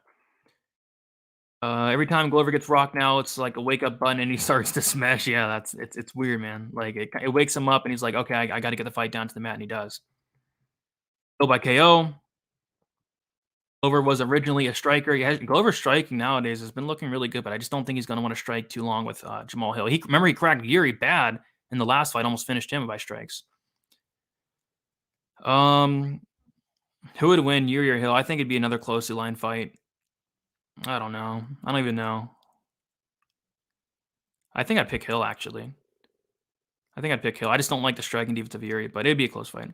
Every time Glover gets rocked now, it's like a wake up button and he starts to smash. Yeah, it's weird, man. Like it wakes him up and he's like, okay, I got to get the fight down to the mat, and he does. Go by KO. Glover was originally a striker. Glover striking nowadays has been looking really good, but I just don't think he's going to want to strike too long with Jamahal Hill. He cracked Jiri bad in the last fight, almost finished him by strikes. Who would win, Jiri or Hill? I think it'd be another closely lined fight. I don't know. I don't even know. I think I'd pick Hill, actually. I just don't like the striking defense of Jiri, but it'd be a close fight.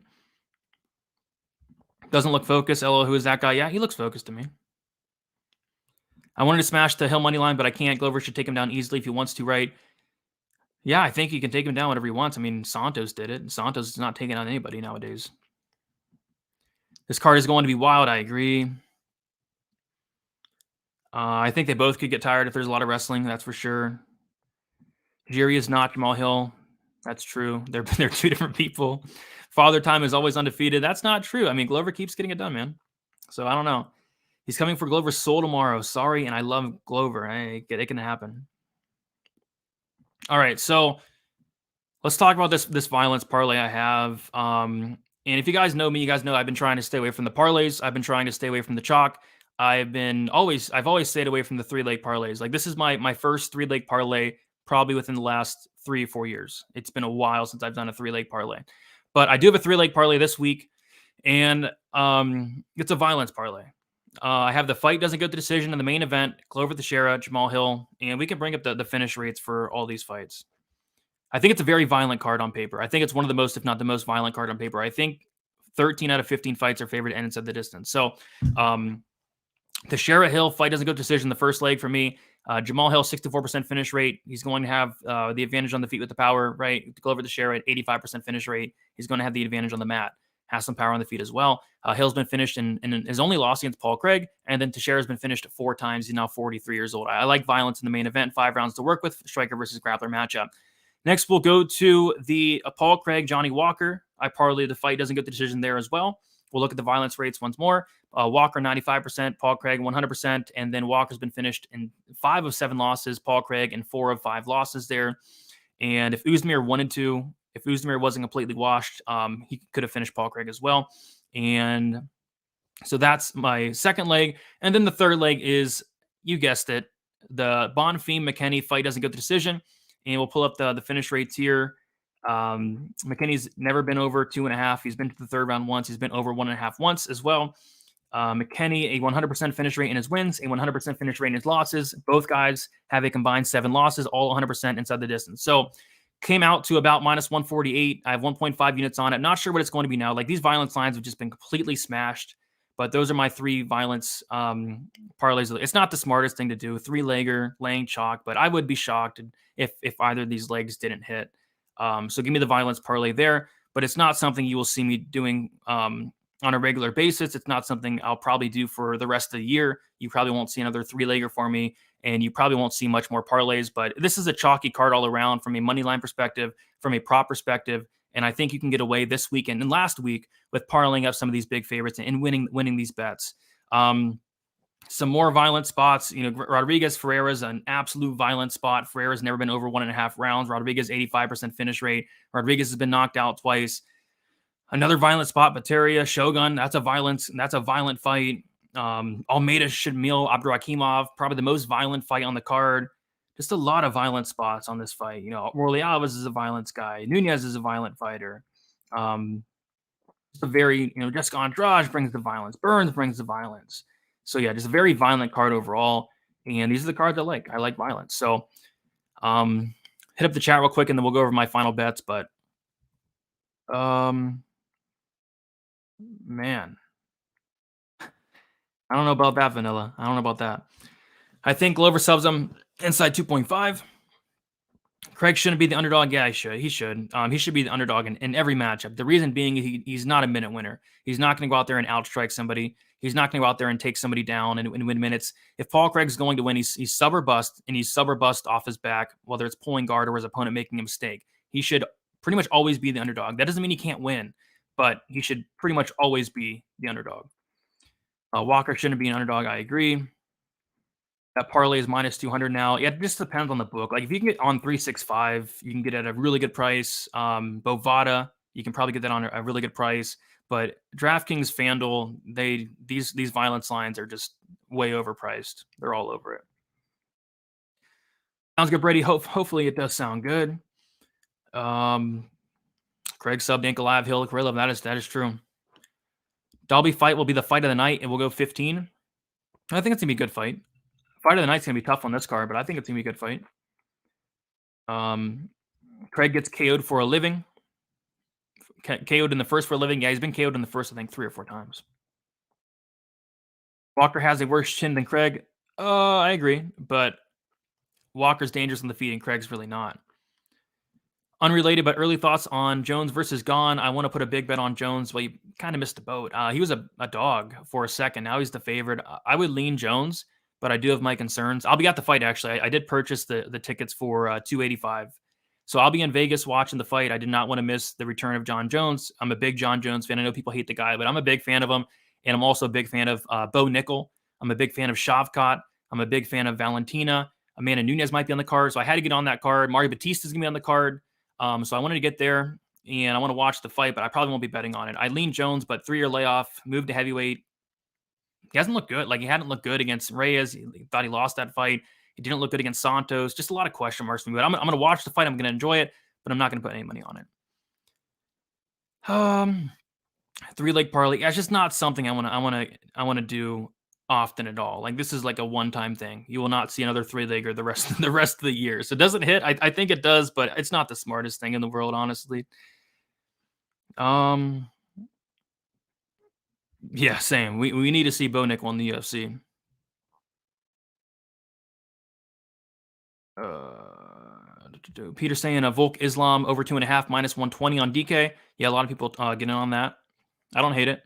Doesn't look focused. LO, who is that guy? Yeah, he looks focused to me. I wanted to smash the Hill money line, but I can't. Glover should take him down easily if he wants to, right? Yeah, I think he can take him down whenever he wants. I mean, Santos did it. Santos is not taking out anybody nowadays. This card is going to be wild. I agree. I think they both could get tired if there's a lot of wrestling. That's for sure. Jiri is not Jamahal Hill. That's true. They're 2 different people. Father Time is always undefeated. That's not true. I mean, Glover keeps getting it done, man. So I don't know. He's coming for Glover's soul tomorrow. Sorry, and I love Glover. It can happen. All right, so let's talk about this violence parlay I have. And if you guys know me, you guys know I've been trying to stay away from the parlays. I've been trying to stay away from the chalk. I've always stayed away from the 3-leg parlays. Like, this is my first 3-leg parlay probably within the last 3 or 4 years. It's been a while since I've done a 3-leg parlay. But I do have a 3-leg parlay this week, and it's a violence parlay. I have the fight doesn't go to decision in the main event, Glover Teixeira, Jamahal Hill, and we can bring up the finish rates for all these fights. I think it's a very violent card on paper. I think it's one of the most, if not the most violent card on paper. I think 13 out of 15 fights are favored to end inside the distance. So Teixeira Hill fight doesn't go to decision the first leg for me. Jamahal Hill, 64% finish rate. He's going to have the advantage on the feet with the power, right? Glover Teixeira at 85% finish rate. He's going to have the advantage on the mat. Has some power on the feet as well. Hill's been finished in his only loss against Paul Craig, and then Teixeira's been finished 4 times. He's now 43 years old. I like violence in the main event. 5 rounds to work with. Striker versus grappler matchup. Next, we'll go to the Paul Craig, Johnny Walker. I parlay the fight doesn't get the decision there as well. We'll look at the violence rates once more. Walker, 95%, Paul Craig, 100%, and then Walker's been finished in 5 of 7 losses, Paul Craig in 4 of 5 losses there. And if Uzmir wanted to, if Uzmir wasn't completely washed, he could have finished Paul Craig as well. And so that's my second leg. And then the third leg is, you guessed it, the Bonfim McKinney fight doesn't get the decision. And we'll pull up the finish rates here. McKinney's never been over 2.5. He's been to the third round once. He's been over 1.5 once as well. McKinney, a 100% finish rate in his wins, a 100% finish rate in his losses. Both guys have a combined 7 losses, all 100% inside the distance. So came out to about minus 148. I have 1.5 units on it. Not sure what it's going to be now. Like, these violence lines have just been completely smashed. But those are my 3 violence parlays. It's not the smartest thing to do, 3-legger, laying chalk, but I would be shocked if either of these legs didn't hit. So give me the violence parlay there, but it's not something you will see me doing on a regular basis. It's not something I'll probably do for the rest of the year. You probably won't see another 3-legger for me, and you probably won't see much more parlays, but this is a chalky card all around from a money line perspective, from a prop perspective. And I think you can get away this weekend and last week with parlaying up some of these big favorites and winning these bets. Some more violent spots. You know, Rodrigues, Ferreira is an absolute violent spot. Ferreira's never been over 1.5 rounds. Rodrigues, 85% finish rate. Rodrigues has been knocked out twice. Another violent spot, Potieria, Shogun. That's a violent fight. Almeida, Shamil, Abdurakhimov, probably the most violent fight on the card. Just a lot of violent spots on this fight. You know, Alves is a violence guy. Nunez is a violent fighter. Just a very, Jessica Andrade brings the violence. Burns brings the violence. So yeah, just a very violent card overall. And these are the cards I like. I like violence. So hit up the chat real quick and then we'll go over my final bets. But man, I don't know about that, Vanilla. I don't know about that. I think Glover subs him inside 2.5. Craig shouldn't be the underdog. Yeah, he should. He should be the underdog in every matchup. The reason being he's not a minute winner. He's not going to go out there and outstrike somebody. He's not going to go out there and take somebody down and win minutes. If Paul Craig's going to win, he's sub or bust, and he's sub or bust off his back, whether it's pulling guard or his opponent making a mistake. He should pretty much always be the underdog. That doesn't mean he can't win, but he should pretty much always be the underdog. Walker shouldn't be an underdog. I agree. That parlay is minus 200 now. Yeah, it just depends on the book. Like, if you can get on 365, you can get it at a really good price. Bovada, you can probably get that on a really good price. But DraftKings, FanDuel, these violence lines are just way overpriced. They're all over it. Sounds good, Brady. Hopefully it does sound good. Craig subbed Ankalaev, Hill, Kirillov. That is true. Dalby fight will be the fight of the night, and we'll go 15. I think it's going to be a good fight. Fight of the night's going to be tough on this card, but I think it's going to be a good fight. Craig gets KO'd for a living. KO'd in the first for a living. Yeah, he's been KO'd in the first, I think, 3 or 4 times. Walker has a worse chin than Craig. I agree, but Walker's dangerous on the feet, and Craig's really not. Unrelated, but early thoughts on Jones versus Gone. I want to put a big bet on Jones. Well, you kind of missed the boat. He was a dog for a second. Now he's the favorite. I would lean Jones, but I do have my concerns. I'll be at the fight, actually. I did purchase the tickets for $285. So I'll be in Vegas watching the fight. I did not want to miss the return of John Jones. I'm a big John Jones fan. I know people hate the guy, but I'm a big fan of him. And I'm also a big fan of Bo Nickel. I'm a big fan of Shavkat. I'm a big fan of Valentina. Amanda Nunez might be on the card, so I had to get on that card. Mario Batista's going to be on the card. So I wanted to get there. and I want to watch the fight, but I probably won't be betting on it. Eileen Jones, but 3-year layoff, moved to heavyweight. He hasn't looked good. Like, he hadn't looked good against Reyes. He thought he lost that fight. He didn't look good against Santos. Just a lot of question marks for me. But I'm going to watch the fight. I'm going to enjoy it, but I'm not going to put any money on it. 3-leg parlay. Yeah, it's just not something I want to do often at all. Like, this is like a one-time thing. You will not see another 3-legger the rest of the year. So does it hit? I think it does, but it's not the smartest thing in the world, honestly. Yeah, same. We need to see Bo Nickel in the UFC. Peter saying Volk Islam over 2.5 minus 120 on DK. Yeah, a lot of people getting on that. I don't hate it.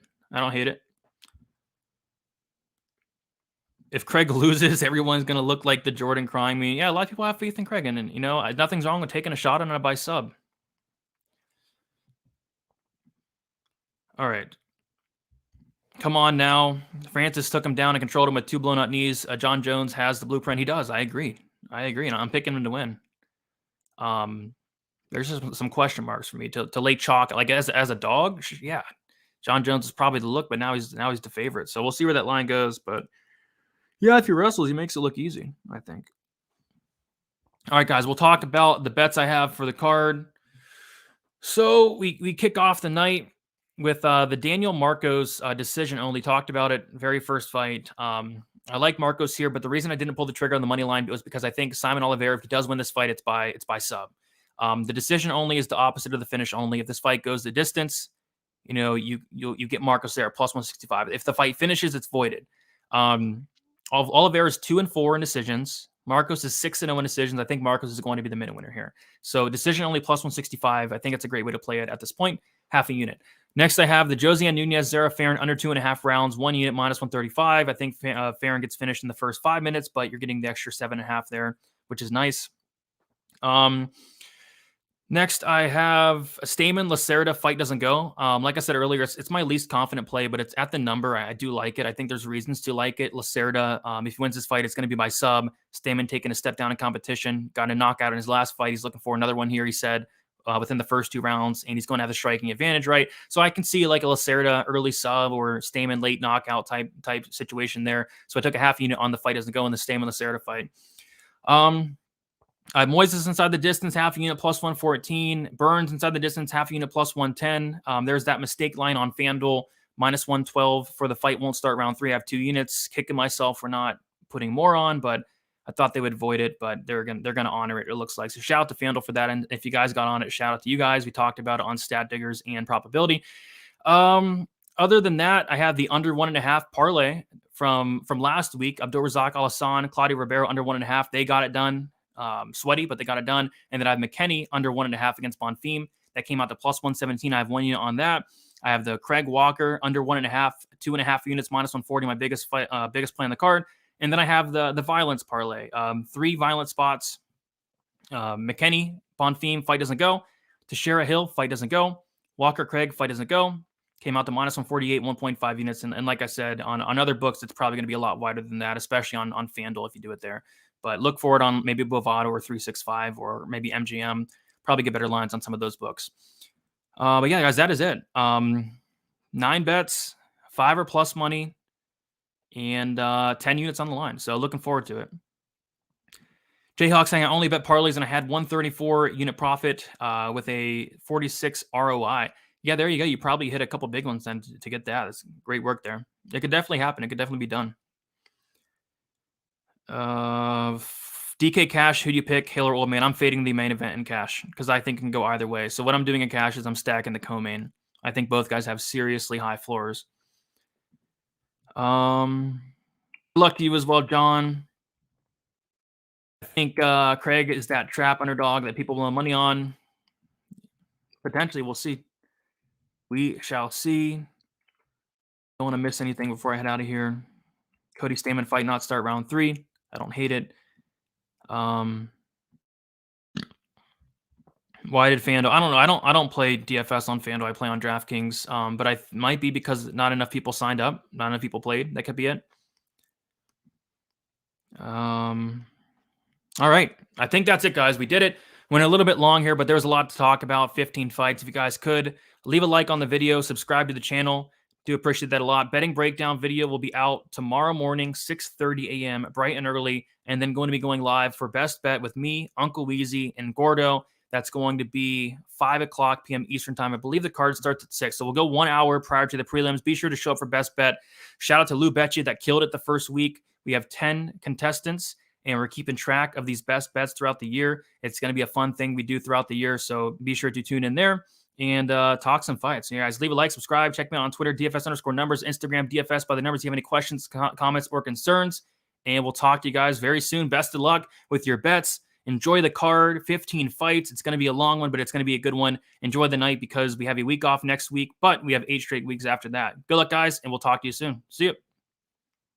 If Craig loses, everyone's going to look like the Jordan crying me. Yeah, a lot of people have faith in Craig, and you know, nothing's wrong with taking a shot on a by sub. All right. Come on now. Francis took him down and controlled him with 2 blown out knees. John Jones has the blueprint. He does. I agree. And I'm picking him to win. There's just some question marks for me to lay chalk. Like, as a dog, yeah. John Jones is probably the look, but now he's the favorite. So we'll see where that line goes. But yeah, if he wrestles, he makes it look easy, I think. All right, guys, we'll talk about the bets I have for the card. So we kick off the night with the Daniel Marcos decision only. Talked about it, very first fight. I like Marcos here, but the reason I didn't pull the trigger on the money line was because I think Simon Oliveira, if he does win this fight, it's by sub. The decision only is the opposite of the finish only. If this fight goes the distance, you know, you get Marcos there at plus 165. If the fight finishes, it's voided. Oliveira is 2-4 in decisions. Marcos is 6-0 in decisions. I think Marcos is going to be the minute winner here. So decision only plus 165. I think it's a great way to play it at this point. Half a unit. Next, I have the Josiane Nunez Zara Farron under 2.5 rounds, 1 unit minus 135. I think Farron gets finished in the first 5 minutes, but you're getting the extra 7.5 there, which is nice. Next, I have a Stamen Lacerda fight doesn't go. Like I said earlier, it's my least confident play, but it's at the number. I do like it. I think there's reasons to like it. Lacerda, if he wins this fight, it's going to be by sub. Stamen taking a step down in competition, got a knockout in his last fight. He's looking for another one here, he said, within the first 2 rounds, and he's going to have the striking advantage, right? So I can see like a Lacerda early sub or Stamen late knockout type situation there. So I took a half unit on the fight doesn't go in the Stamen Lacerda fight. Moises inside the distance, half a unit plus 114. Burns inside the distance, half a unit plus 110. There's that mistake line on FanDuel, minus 112 for the fight won't start round 3. I have 2 units. Kicking myself for not putting more on, but I thought they would void it, but they're gonna honor it, it looks like. So shout out to FanDuel for that. And if you guys got on it, shout out to you guys. We talked about it on Stat Diggers and Probability. Other than that, I have the under 1.5 parlay from last week. Abdulrazak Al-Hassan, Claudio Ribeiro under 1.5. They got it done. Sweaty, but they got it done. And then I have McKinney under 1.5 against Bonfim. That came out to plus 117. I have 1 unit on that. I have the Craig Walker under 1.5, 2.5 units minus 140. My biggest play on the card. And then I have the violence parlay. 3 violent spots. McKinney, Bonfim, fight doesn't go. Teixeira Hill, fight doesn't go. Walker Craig, fight doesn't go. Came out to minus 148, 1.5 units. And like I said, on other books, it's probably going to be a lot wider than that, especially on FanDuel if you do it there. But look for it on maybe Bovado or 365 or maybe MGM. Probably get better lines on some of those books. But yeah, guys, that is it. 9 bets, 5 or plus money, and 10 units on the line. So looking forward to it. Jayhawk saying I only bet parlays and I had 134 unit profit with a 46 ROI. Yeah, there you go. You probably hit a couple big ones then to get that. It's great work there. It could definitely happen. It could definitely be done. DK Cash, who do you pick? Hill or Old Man? I'm fading the main event in Cash because I think it can go either way. So what I'm doing in Cash is I'm stacking the co-main. I think both guys have seriously high floors. Luck to you as well, John. I think Craig is that trap underdog that people will money on. Potentially, we'll see. We shall see. Don't want to miss anything before I head out of here. Cody Stamen fight not start round 3. I don't hate it. Why did FanDuel? I don't know. I don't play DFS on FanDuel. I play on DraftKings. But I might be because not enough people signed up. Not enough people played. That could be it. All right. I think that's it, guys. We did it. Went a little bit long here, but there was a lot to talk about. 15 fights. If you guys could, leave a like on the video, subscribe to the channel. Do appreciate that a lot. Betting breakdown video will be out tomorrow morning, 6:30 a.m., bright and early, and then going to be going live for Best Bet with me, Uncle Weezy, and Gordo. That's going to be 5 o'clock p.m. Eastern time. I believe the card starts at 6. So we'll go 1 hour prior to the prelims. Be sure to show up for Best Bet. Shout out to Lou Betcha that killed it the first week. We have 10 contestants, and we're keeping track of these best bets throughout the year. It's going to be a fun thing we do throughout the year. So be sure to tune in there and talk some fights. You guys, leave a like, subscribe. Check me out on Twitter, DFS_numbers, Instagram, DFS by the numbers. If you have any questions, comments, or concerns, and we'll talk to you guys very soon. Best of luck with your bets. Enjoy the card, 15 fights. It's going to be a long one, but it's going to be a good one. Enjoy the night because we have a week off next week, but we have 8 straight weeks after that. Good luck, guys, and we'll talk to you soon. See you.